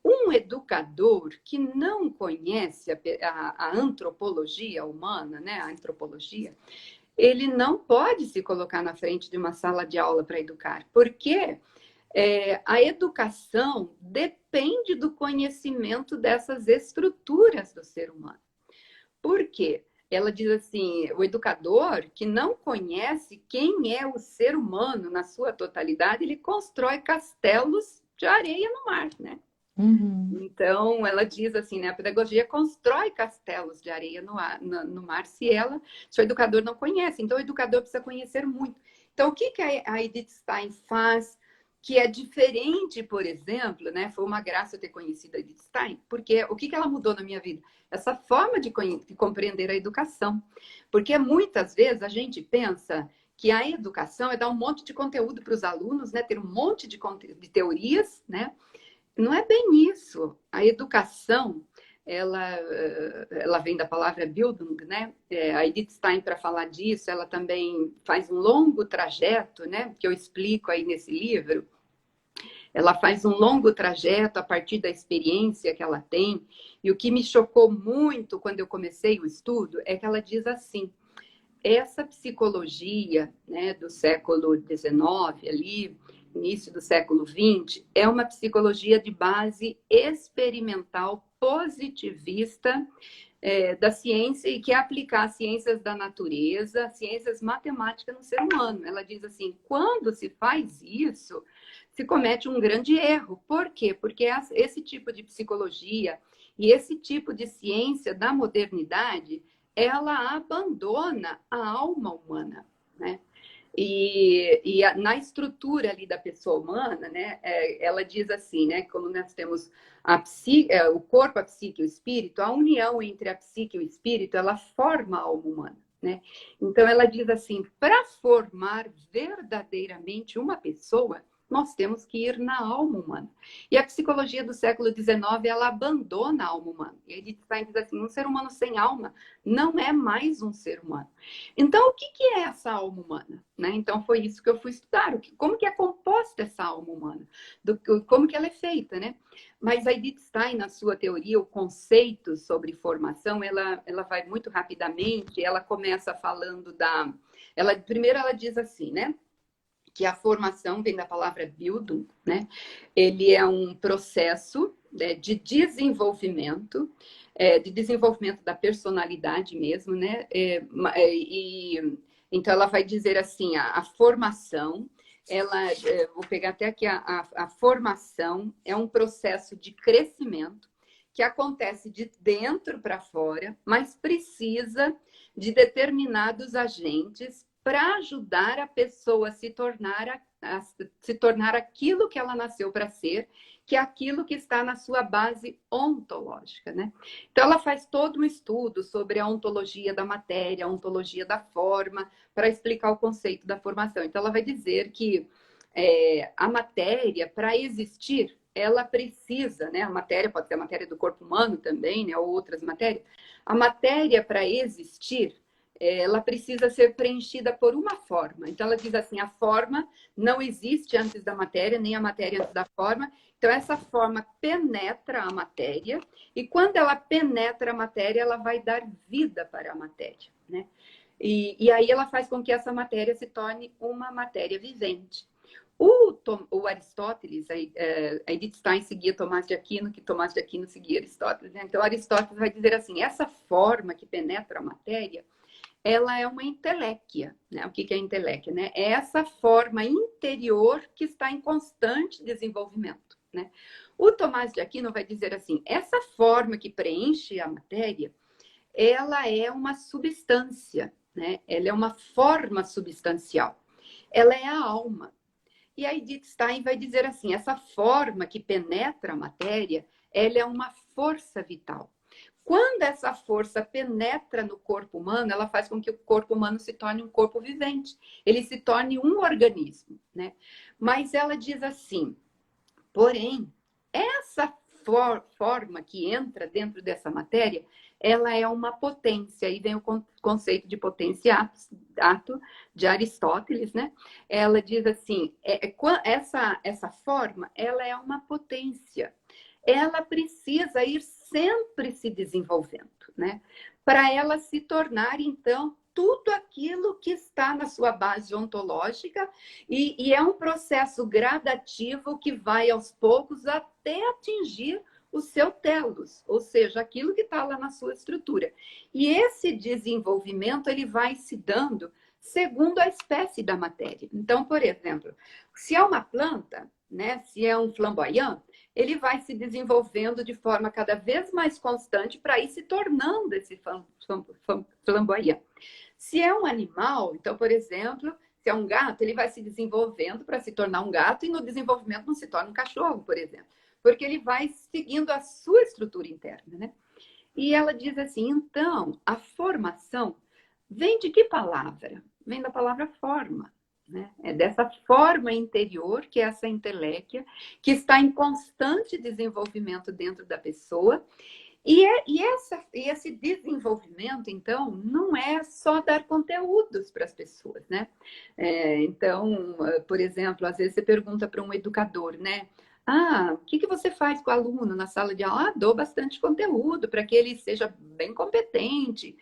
um educador que não conhece a antropologia humana, né, a antropologia, ele não pode se colocar na frente de uma sala de aula para educar, porque a educação depende do conhecimento dessas estruturas do ser humano. Por quê? Ela diz assim, o educador que não conhece quem é o ser humano na sua totalidade, ele constrói castelos de areia no mar, né? Uhum. Então, ela diz assim, né? A pedagogia constrói castelos de areia no mar se o educador não conhece. Então, o educador precisa conhecer muito. Então, o que a Edith Stein faz que é diferente, por exemplo, né? Foi uma graça eu ter conhecido a Edith Stein, porque o que ela mudou na minha vida? Essa forma de compreender a educação. Porque muitas vezes a gente pensa que a educação é dar um monte de conteúdo para os alunos, né? Ter um monte de teorias, né? Não é bem isso. A educação, ela vem da palavra Bildung, né? A Edith Stein, para falar disso, ela também faz um longo trajeto, né? Que eu explico aí nesse livro. Ela faz um longo trajeto a partir da experiência que ela tem. E o que me chocou muito quando eu comecei o estudo é que ela diz assim: essa psicologia, né, do século XIX ali, início do século XX, é uma psicologia de base experimental positivista da ciência e que é aplicar ciências da natureza, ciências matemáticas no ser humano. Ela diz assim, quando se faz isso, se comete um grande erro. Por quê? Porque esse tipo de psicologia e esse tipo de ciência da modernidade, ela abandona a alma humana, né? E na estrutura ali da pessoa humana, né, ela diz assim, né, quando nós temos o corpo, a psique e o espírito, a união entre a psique e o espírito, ela forma a alma humana, né? Então ela diz assim, para formar verdadeiramente uma pessoa, nós temos que ir na alma humana. E a psicologia do século XIX, ela abandona a alma humana. E ele diz assim, um ser humano sem alma não é mais um ser humano. Então, o que é essa alma humana? Né? Então, foi isso que eu fui estudar. Como que é composta essa alma humana? Como que ela é feita, né? Mas a Edith Stein, na sua teoria, o conceito sobre formação, ela vai muito rapidamente, ela começa falando primeiro ela diz assim, né? Que a formação vem da palavra Bildung, né? Ele é um processo de desenvolvimento da personalidade mesmo, né? Então, ela vai dizer assim, a formação, vou pegar até aqui, a formação é um processo de crescimento que acontece de dentro para fora, mas precisa de determinados agentes para ajudar a pessoa a se tornar aquilo que ela nasceu para ser, que é aquilo que está na sua base ontológica, né? Então, ela faz todo um estudo sobre a ontologia da matéria, a ontologia da forma, para explicar o conceito da formação. Então, ela vai dizer que a matéria, para existir, ela precisa, né? A matéria pode ser a matéria do corpo humano também, né? Ou outras matérias. A matéria, para existir, ela precisa ser preenchida por uma forma. Então, ela diz assim, a forma não existe antes da matéria, nem a matéria antes da forma. Então, essa forma penetra a matéria, e quando ela penetra a matéria, ela vai dar vida para a matéria, né? E aí ela faz com que essa matéria se torne uma matéria vivente. O Aristóteles, a Edith Stein seguia Tomás de Aquino, que Tomás de Aquino seguia Aristóteles, né? Então, Aristóteles vai dizer assim, essa forma que penetra a matéria, ela é uma inteléquia, né? O que é inteléquia, né? É essa forma interior que está em constante desenvolvimento, né? O Tomás de Aquino vai dizer assim, essa forma que preenche a matéria, ela é uma substância, né? Ela é uma forma substancial. Ela é a alma. E aí Edith Stein vai dizer assim, essa forma que penetra a matéria, ela é uma força vital. Quando essa força penetra no corpo humano, ela faz com que o corpo humano se torne um corpo vivente. Ele se torne um organismo, né? Mas ela diz assim, porém, essa forma que entra dentro dessa matéria, ela é uma potência. Aí vem o conceito de potência ato de Aristóteles, né? Ela diz assim, essa forma, ela é uma potência. Ela precisa ir sempre se desenvolvendo, né? Para ela se tornar, então, tudo aquilo que está na sua base ontológica e é um processo gradativo que vai aos poucos até atingir o seu telos, ou seja, aquilo que está lá na sua estrutura. E esse desenvolvimento ele vai se dando segundo a espécie da matéria. Então, por exemplo, se é uma planta, né, se é um flamboyant, ele vai se desenvolvendo de forma cada vez mais constante para ir se tornando esse flamboyant. Se é um animal, então, por exemplo, se é um gato, ele vai se desenvolvendo para se tornar um gato e no desenvolvimento não se torna um cachorro, por exemplo, porque ele vai seguindo a sua estrutura interna, né? E ela diz assim, então, a formação vem de que palavra? Vem da palavra forma. Né? É dessa forma interior, que é essa inteléquia, que está em constante desenvolvimento dentro da pessoa. E esse desenvolvimento, então, não é só dar conteúdos para as pessoas, né? Então, por exemplo, às vezes você pergunta para um educador, né? O que você faz com o aluno na sala de aula? Dou bastante conteúdo para que ele seja bem competente.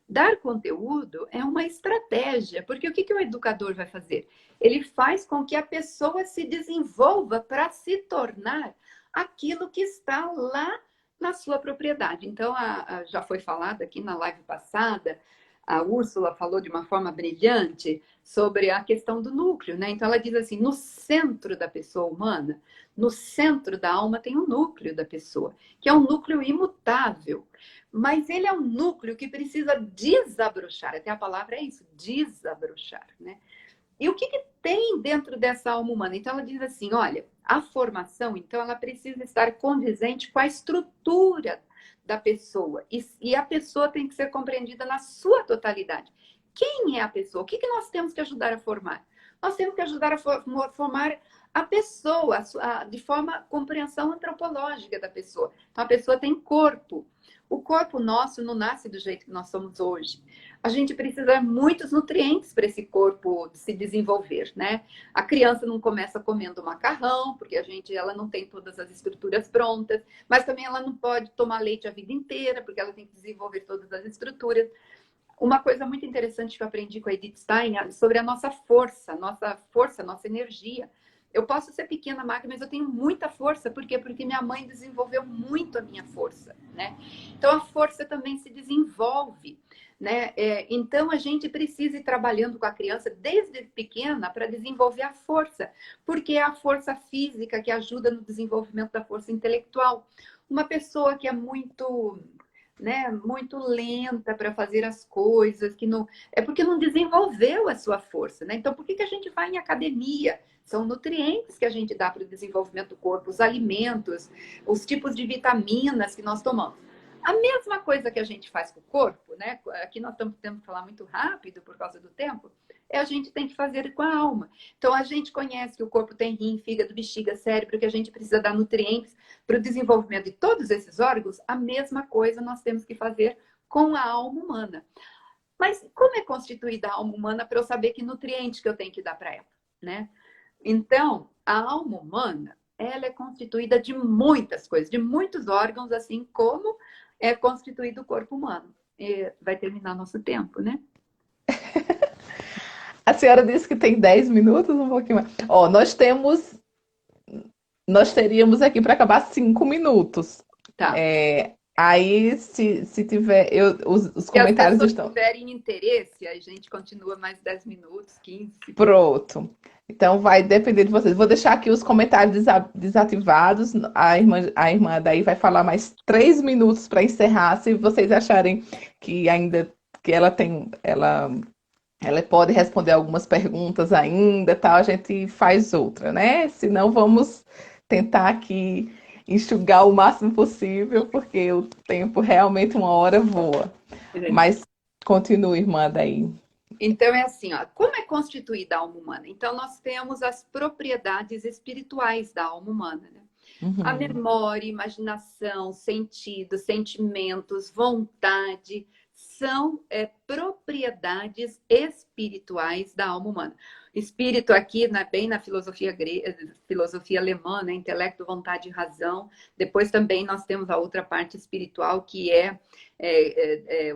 Dar conteúdo é uma estratégia, porque o que o educador vai fazer? Ele faz com que a pessoa se desenvolva para se tornar aquilo que está lá na sua propriedade. Então, já foi falado aqui na live passada, a Úrsula falou de uma forma brilhante sobre a questão do núcleo, né? Então, ela diz assim, no centro da pessoa humana, no centro da alma tem o núcleo da pessoa, que é um núcleo imutável. Mas ele é um núcleo que precisa desabrochar. Até a palavra é isso, desabrochar, né? E o que tem dentro dessa alma humana? Então, ela diz assim, olha, a formação, então, ela precisa estar condizente com a estrutura da pessoa. E a pessoa tem que ser compreendida na sua totalidade. Quem é a pessoa? O que nós temos que ajudar a formar? Nós temos que ajudar a formar a pessoa, de forma compreensão antropológica da pessoa. Então, a pessoa tem corpo. O corpo nosso não nasce do jeito que nós somos hoje. A gente precisa de muitos nutrientes para esse corpo se desenvolver, né? A criança não começa comendo macarrão, porque ela não tem todas as estruturas prontas, mas também ela não pode tomar leite a vida inteira, porque ela tem que desenvolver todas as estruturas. Uma coisa muito interessante que eu aprendi com a Edith Stein é sobre a nossa força, nossa energia. Eu posso ser pequena, magra, mas eu tenho muita força. Por quê? Porque minha mãe desenvolveu muito a minha força, né? Então, a força também se desenvolve, né? Então, a gente precisa ir trabalhando com a criança desde pequena para desenvolver a força, porque é a força física que ajuda no desenvolvimento da força intelectual. Uma pessoa que é muito né, muito lenta para fazer as coisas, que não é porque não desenvolveu a sua força, né? Então, por que que a gente vai em academia? São nutrientes que a gente dá para o desenvolvimento do corpo, os alimentos, os tipos de vitaminas que nós tomamos. A mesma coisa que a gente faz com o corpo, né? Aqui nós estamos tendo que falar muito rápido por causa do tempo, a gente tem que fazer com a alma. Então, a gente conhece que o corpo tem rim, fígado, bexiga, cérebro, que a gente precisa dar nutrientes para o desenvolvimento de todos esses órgãos. A mesma coisa nós temos que fazer com a alma humana. Mas como é constituída a alma humana para eu saber que nutriente que eu tenho que dar para ela, né? Então, a alma humana, ela é constituída de muitas coisas, de muitos órgãos, assim como é constituído o corpo humano. E vai terminar nosso tempo, né? A senhora disse que tem 10 minutos, um pouquinho mais. Ó, nós teríamos aqui para acabar 5 minutos. Tá. Aí, se tiver, os Se as comentários pessoas estão. tiverem interesse, a gente continua mais 10 minutos, 15. Pronto. Então vai depender de vocês. Vou deixar aqui os comentários desativados. A irmã daí vai falar mais 3 minutos para encerrar. Se vocês acharem que ainda que ela pode responder algumas perguntas ainda, tal, a gente faz outra, né? Senão vamos tentar aqui enxugar o máximo possível, porque o tempo realmente uma hora voa. Mas continue, irmã, daí. Então, é assim, ó, como é constituída a alma humana? Então, nós temos as propriedades espirituais da alma humana, né? A Uhum. memória, imaginação, sentido, sentimentos, vontade, são propriedades espirituais da alma humana. Espírito aqui, bem na filosofia grega, filosofia alemã, né? Intelecto, vontade e razão. Depois também nós temos a outra parte espiritual, que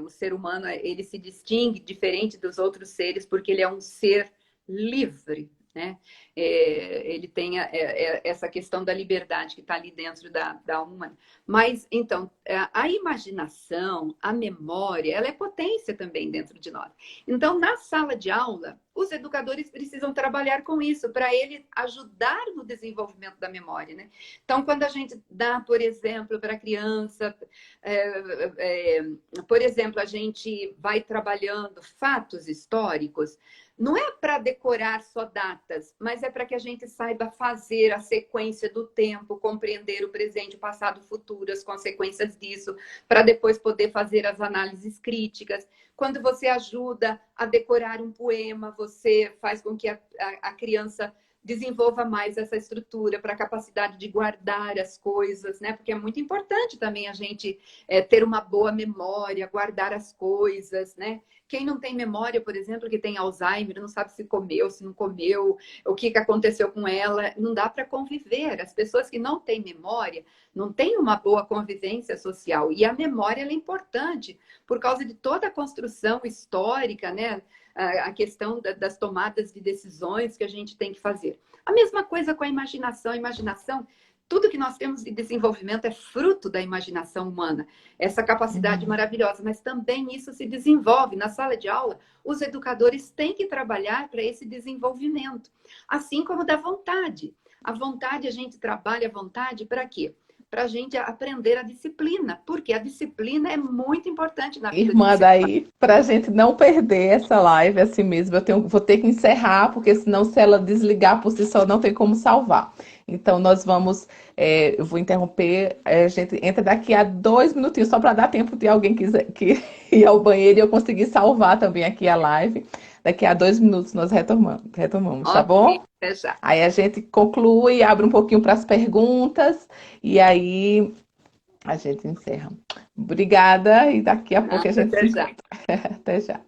o ser humano, ele se distingue diferente dos outros seres, porque ele é um ser livre, né? Ele tem essa questão da liberdade que está ali dentro da alma humana. Mas, então, a imaginação, a memória, ela é potência também dentro de nós. Então, na sala de aula, os educadores precisam trabalhar com isso, para ele ajudar no desenvolvimento da memória, né? Então, quando a gente dá, por exemplo, para a criança, por exemplo, a gente vai trabalhando fatos históricos, não é para decorar só datas, mas é para que a gente saiba fazer a sequência do tempo, compreender o presente, o passado, o futuro, as consequências disso, para depois poder fazer as análises críticas. Quando você ajuda a decorar um poema, você faz com que a criança desenvolva mais essa estrutura para a capacidade de guardar as coisas, né? Porque é muito importante também a gente ter uma boa memória, guardar as coisas, né? Quem não tem memória, por exemplo, que tem Alzheimer, não sabe se comeu, se não comeu, o que aconteceu com ela, não dá para conviver. As pessoas que não têm memória não têm uma boa convivência social. E a memória ela é importante por causa de toda a construção histórica, né? A questão das tomadas de decisões que a gente tem que fazer. A mesma coisa com a imaginação. A imaginação, tudo que nós temos de desenvolvimento é fruto da imaginação humana, essa capacidade maravilhosa, mas também isso se desenvolve. Na sala de aula, os educadores têm que trabalhar para esse desenvolvimento, assim como da vontade. A vontade, a gente trabalha a vontade para quê? Para a gente aprender a disciplina, porque a disciplina é muito importante na vida de um Irmã, ser humano. daí, para a gente não perder essa live assim mesmo, vou ter que encerrar, porque senão, se ela desligar por si só, não tem como salvar. Então, eu vou interromper, a gente entra daqui a 2 minutinhos, só para dar tempo de alguém que ir ao banheiro e eu conseguir salvar também aqui a live. Daqui a 2 minutos nós retomamos, tá Ok, bom? até já. Aí a gente conclui, abre um pouquinho para as perguntas, e aí a gente encerra. Obrigada, e daqui a pouco a Nada, gente se até já. encontra. Até já.